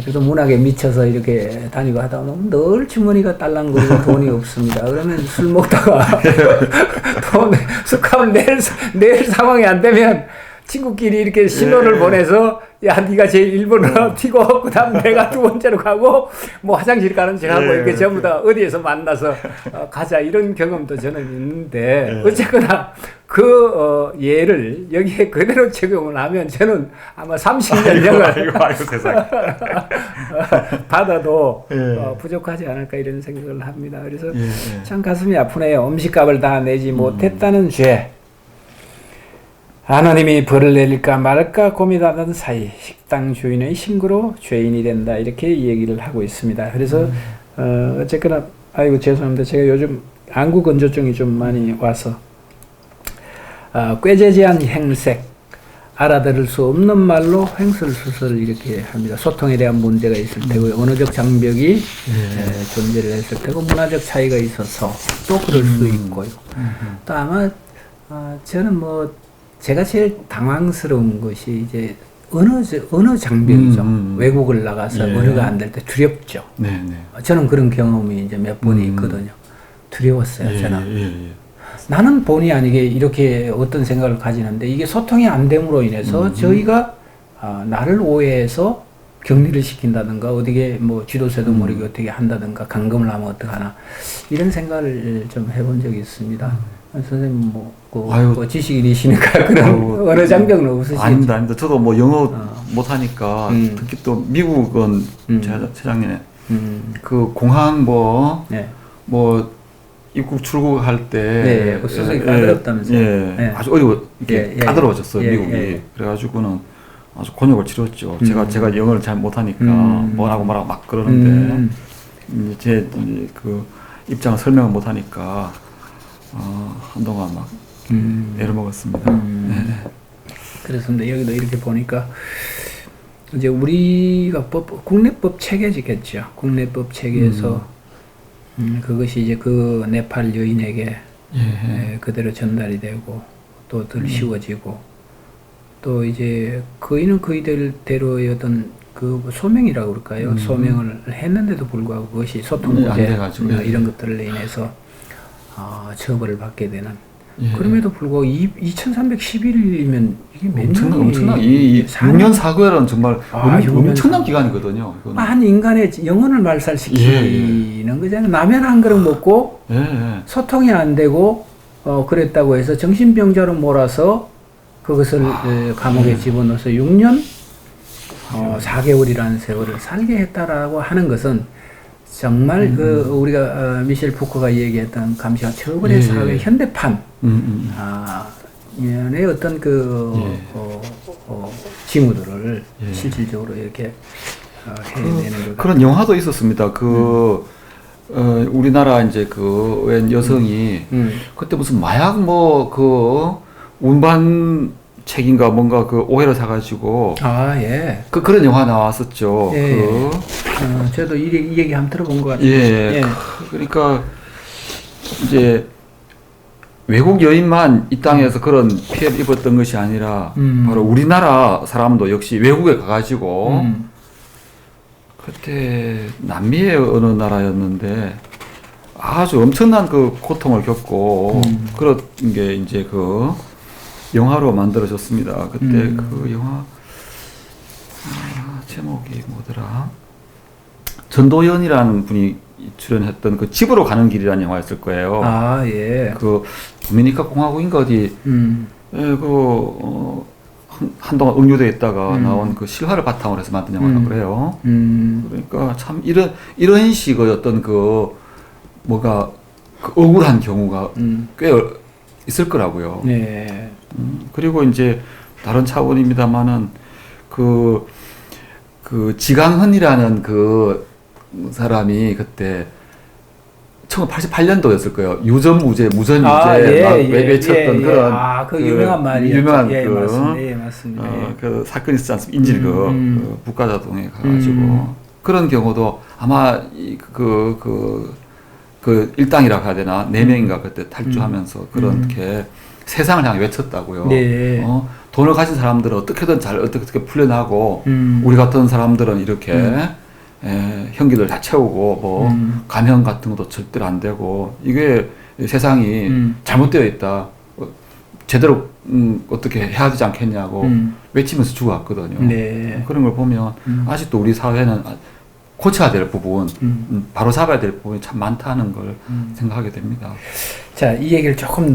그래도 문학에 미쳐서 이렇게 다니고 하다 보면 늘 주머니가 딸랑거리고 돈이 없습니다. 그러면 술 먹다가 술값을 낼 상황이 안 되면 친구끼리 이렇게 신호를 보내서 야 네가 제일 1번으로 튀고 그다음 내가 두 번째로 가고 화장실 가는 척하고 이렇게 전부 다 어디에서 만나서 가자 이런 경험도 저는 있는데 어쨌거나 그 예를 여기에 그대로 적용을 하면 저는 아마 30년경을 받아도 부족하지 않을까 이런 생각을 합니다. 그래서 참 가슴이 아프네요. 음식값을 다 내지 못했다는 죄. 하나님이 벌을 내릴까 말까 고민하던 사이 식당 주인의 신고로 죄인이 된다 이렇게 얘기를 하고 있습니다. 그래서 어쨌거나 아이고 죄송합니다. 제가 요즘 안구 건조증이 좀 많이 와서 꾀재재한 행색 알아들을 수 없는 말로 횡설수설 이렇게 합니다. 소통에 대한 문제가 있을 테고 언어적 장벽이 존재를 했을 테고 문화적 차이가 있어서 또 그럴 수 있고요. 또 아마 저는 제가 제일 당황스러운 것이 이제 언어 장벽이죠. 외국을 나가서 언어가 안 될 때 두렵죠. 저는 그런 경험이 이제 몇 번이 있거든요. 두려웠어요, 저는. 나는 본의 아니게 이렇게 어떤 생각을 가지는데 이게 소통이 안 됨으로 인해서 저희가 나를 오해해서 격리를 시킨다든가 어디게 뭐 지도세도 모르게 어떻게 한다든가 감금을 하면 어떡하나 이런 생각을 좀 해본 적이 있습니다. 선생님 뭐 지식인이시니까 그런 어느 장벽은 없으시겠죠? 아닙니다. 저도 뭐 영어 못하니까 특히 또 미국은 최장년에 그 공항 뭐 입국 출국할 때 그 수석이 까다롭다면서요? 아주 까다로워졌어요 미국이. 그래가지고는 아주 곤욕을 치렀죠. 제가 영어를 잘 못하니까 뭐라고 막 그러는데 이제 그 입장을 설명을 못하니까 한동안 막 애를 먹었습니다. 그렇습니다. 여기도 이렇게 보니까 이제 우리가 국내법 체계지겠죠. 국내법 체계에서 그것이 이제 그 네팔 여인에게 그대로 전달이 되고 또 덜 쉬워지고 또 이제 그이는 그이대로의 어떤 그 소명이라고 그럴까요? 소명을 했는데도 불구하고 그것이 소통 부재 이런 것들을 인해서 처벌을 받게 되는. 그럼에도 불구하고 2311일이면 이게 몇 년이 엄청나. 이 6년 사고라는 정말 엄청난 기간이거든요. 한 인간의 영혼을 말살시키는 거잖아요. 라면 한 그릇 먹고 소통이 안 되고 그랬다고 해서 정신병자로 몰아서 그것을 감옥에 집어넣어서 6년 4개월이라는 세월을 살게 했다라고 하는 것은 정말 우리가 미셸 푸코가 얘기했던 감시와 처벌의 사회 현대판 의 어떤 징후들을 실질적으로 이렇게 해내는 그런 영화도 있었습니다. 우리나라 이제 웬 여성이 그때 무슨 마약 운반 책인가 뭔가 오해를 사가지고 그런 영화 나왔었죠. 저도 이 얘기 한번 들어본 것 같아요. 그러니까 이제 외국 여인만 이 땅에서 그런 피해를 입었던 것이 아니라 바로 우리나라 사람도 역시 외국에 가가지고 그때 남미의 어느 나라였는데 아주 엄청난 고통을 겪고 그런 게 이제 영화로 만들어졌습니다. 그때 그 영화 제목이 뭐더라? 전도연이라는 분이 출연했던 집으로 가는 길이라는 영화였을 거예요. 도미니카 공화국인가 어디 한동안 응유되어 있다가 나온 실화를 바탕으로 해서 만든 영화라고 그래요. 그러니까 참 이런 식의 어떤 뭐가 억울한 경우가 꽤 있을 거라고요. 그리고 이제 다른 차원입니다만은 지강헌이라는 사람이 그때 1988년도였을 거예요. 무전유죄 외쳤던 그런 유명한 말이에요. 맞습니다. 그 사건이 있지 않습니까? 인질극 북가자동에 가가지고 그런 경우도 아마 일당이라고 해야 되나 4명인가 그때 탈주하면서 그렇게 세상을 향해 외쳤다고요. 돈을 가진 사람들은 어떻게든 어떻게 풀려나고 우리 같은 사람들은 이렇게 형기들 다 채우고 감형 같은 것도 절대로 안 되고 이게 세상이 잘못되어 있다. 제대로 어떻게 해야 되지 않겠냐고 외치면서 죽어왔거든요. 그런 걸 보면 아직도 우리 사회는 고쳐야 될 부분, 바로 잡아야 될 부분이 참 많다는 걸 생각하게 됩니다. 자, 이 얘기를 조금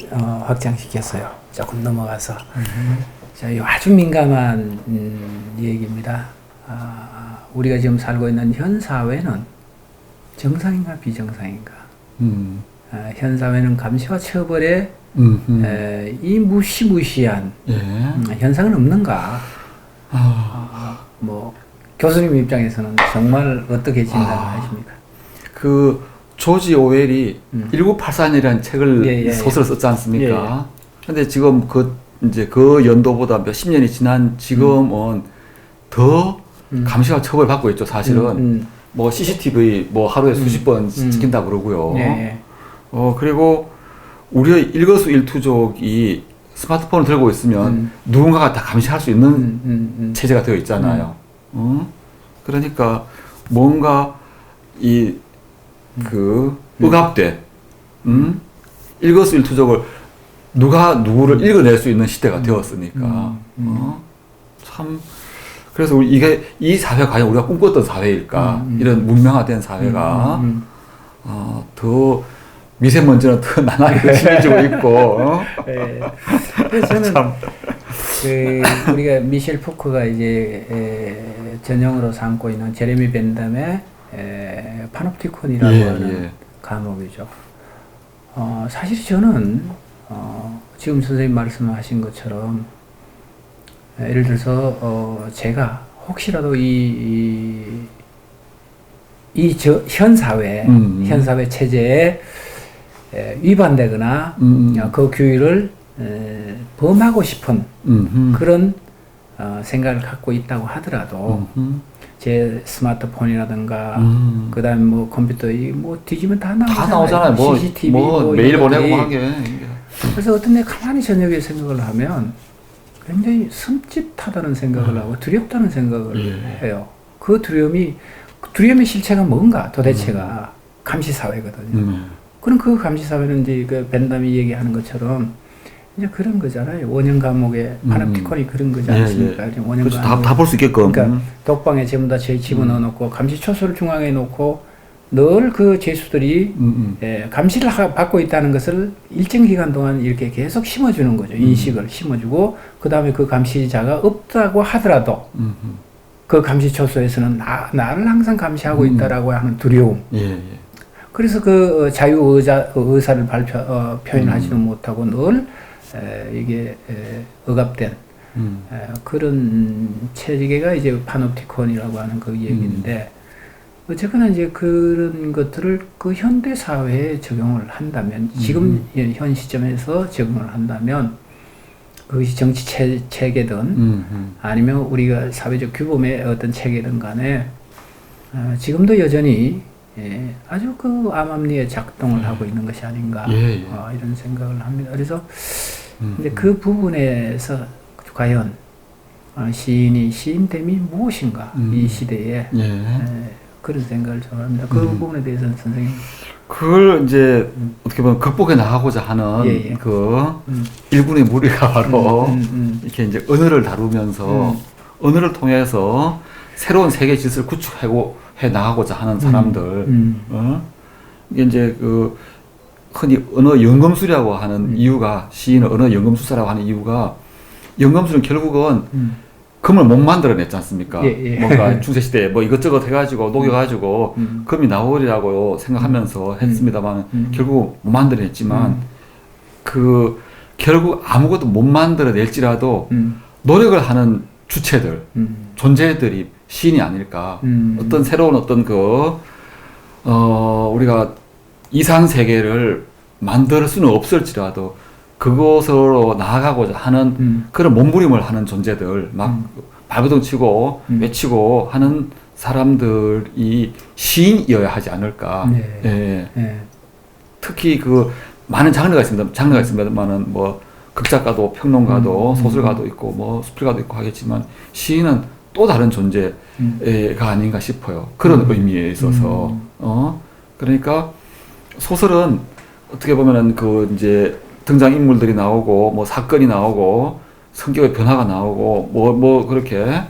확장시켰어요. 조금 넘어가서. 자, 이 아주 민감한 얘기입니다. 우리가 지금 살고 있는 현 사회는 정상인가 비정상인가? 현 사회는 감시와 처벌에 이 무시무시한 현상은 없는가? 교수님 입장에서는 정말 어떻게 진단하십니까? 조지 오웰이 1984년이라는 책을 소설을 썼지 않습니까? 근데 지금 이제 그 연도보다 몇십 년이 지난 지금은 더 감시와 처벌 받고 있죠. 사실은 CCTV 하루에 수십 번 찍힌다 그러고요. 그리고 우리의 일거수일투족이 스마트폰을 들고 있으면 누군가가 다 감시할 수 있는 체제가 되어 있잖아요. 그러니까 뭔가 억압된 일거수일투족을 누가 누구를 읽어낼 수 있는 시대가 되었으니까 참 그래서 이게 이 사회가 과연 우리가 꿈꿨던 사회일까 이런 문명화된 사회가 더 미세먼지는 더 나날이 심해지고 있고 네. 그래서 저는 우리가 미셸 푸크가 이제 전형으로 삼고 있는 제레미 벤담의 파놉티콘이라고 하는 과목이죠. 사실 저는 지금 선생님 말씀하신 것처럼 예를 들어서 제가 혹시라도 현 사회 체제에 위반되거나 그 규율을 범하고 싶은 그런 생각을 갖고 있다고 하더라도 제 스마트폰이라든가 그다음에 뭐 컴퓨터 뭐 뒤지면 다 나오잖아요. 뭐 CCTV 뭐 메일 보내고 하게. 그래서 어떤 데 가만히 저녁에 생각을 하면 굉장히 섬찟하다는 생각을 하고 두렵다는 생각을 해요. 그 두려움의 실체가 뭔가 도대체가 감시사회거든요. 그럼 그 감시사회는 이제 그 벤담이 얘기하는 것처럼 이제 그런 거잖아요. 원형 과목의 파놉티콘이 그런 거지 않습니까? 원형 그렇죠. 다 볼 수 있게끔. 그러니까 독방에 전부 다 집어넣어 놓고 감시 초소를 중앙에 놓고 늘 그 죄수들이 감시를 받고 있다는 것을 일정 기간 동안 이렇게 계속 심어주는 거죠. 인식을 심어주고 그 다음에 그 감시자가 없다고 하더라도 그 감시 초소에서는 나를 항상 감시하고 있다라고 하는 두려움. 그래서 그 자유 의사를 표현하지도 못하고 늘 이게 억압된 그런 체계가 이제 파놉티콘이라고 하는 그 얘기인데 어쨌거나 이제 그런 것들을 그 현대 사회에 적용을 한다면 지금 현 시점에서 적용을 한다면 그것이 정치 체계든 아니면 우리가 사회적 규범의 어떤 체계든 간에 지금도 여전히 아주 그 암암리에 작동을 하고 있는 것이 아닌가 이런 생각을 합니다. 그래서 근데 그 부분에서 과연 시인이 시인됨이 무엇인가 이 시대에 그런 생각을 좀 합니다. 그 부분에 대해서는 선생님 그걸 이제 어떻게 보면 극복해 나가고자 하는 그 일군의 무리가 바로 이렇게 이제 언어를 다루면서 언어를 통해서 새로운 세계 질서를 구축해 나가고자 하는 사람들, 이게 이제 그 흔히 언어 연금술이라고 하는 이유가 시인은 언어 연금술사라고 하는 이유가 연금술은 결국은 금을 못 만들어냈지 않습니까? 뭔가 중세시대에 뭐 이것저것 해가지고 녹여가지고 금이 나오리라고 생각하면서 했습니다만 결국 못 만들어냈지만 그 결국 아무것도 못 만들어낼지라도 노력을 하는 주체들, 존재들이 시인이 아닐까. 어떤 새로운 어떤 우리가 이상 세계를 만들 수는 없을지라도 그곳으로 나아가고자 하는 그런 몸부림을 하는 존재들, 막 발버둥 치고 외치고 하는 사람들이 시인이어야 하지 않을까. 특히 그 많은 장르가 있습니다만은 뭐 극작가도 평론가도 소설가도 있고 뭐 수필가도 있고 하겠지만 시인은 또 다른 존재가 아닌가 싶어요. 그런 의미에 있어서. 그러니까 소설은 어떻게 보면은 그 이제 등장인물들이 나오고 뭐 사건이 나오고 성격의 변화가 나오고 뭐 그렇게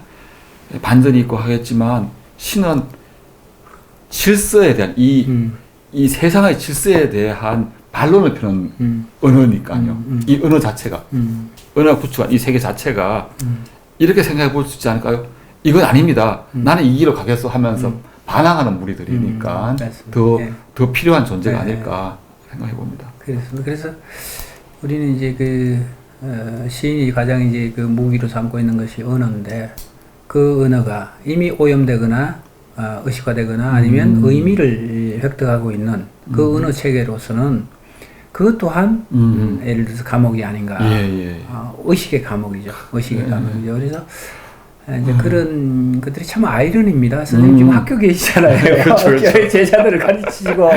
반전이 있고 하겠지만 시는 질서에 대한 이 세상의 질서에 대한 반론을 펴는 언어니까요. 이 언어 자체가 언어가 구축한 이 세계 자체가 이렇게 생각해 볼 수 있지 않을까요? 이건 아닙니다. 나는 이 길로 가겠어 하면서 반항하는 무리들이니까 더 필요한 존재가 아닐까 생각해 봅니다. 그래서 우리는 이제 시인이 가장 이제 그 무기로 삼고 있는 것이 언어인데 그 언어가 이미 오염되거나 의식화되거나 아니면 의미를 획득하고 있는 그 언어 체계로서는 그것 또한 예를 들어서 감옥이 아닌가. 의식의 감옥이죠. 의식의 감옥이죠. 그래서 이제 그런 것들이 참 아이러니입니다. 선생님 지금 학교 계시잖아요. 그렇죠. 제자들을 가르치시고.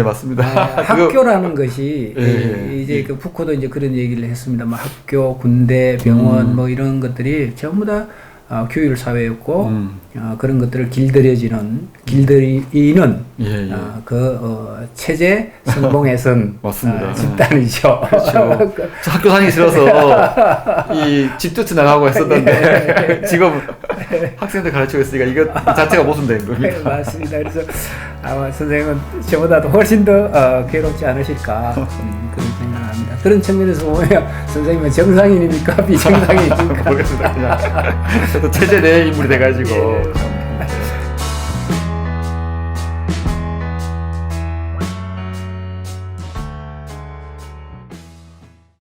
맞습니다. 학교라는 것이 이제 그 푸코도 이제 그런 얘기를 했습니다. 뭐 학교, 군대, 병원 뭐 이런 것들이 전부 다 규율 사회였고 그런 것들을 길들이는 체제 성공회선 맞습니다. 집단이죠. 그렇죠. 저 학교 다니기 싫어서 이 집두치 나가고 했었는데 지금 학생들 가르치고 있으니까 이거 자체가 모순된 겁니다. 네, 맞습니다. 그래서 아마 선생님은 저보다도 훨씬 더 괴롭지 않으실까 그런 생각합니다. 그런 측면에서 보면 선생님은 정상인입니까 비정상인입니까? 모르겠습니다. 그냥 저도 체제 내 인물이 돼가지고.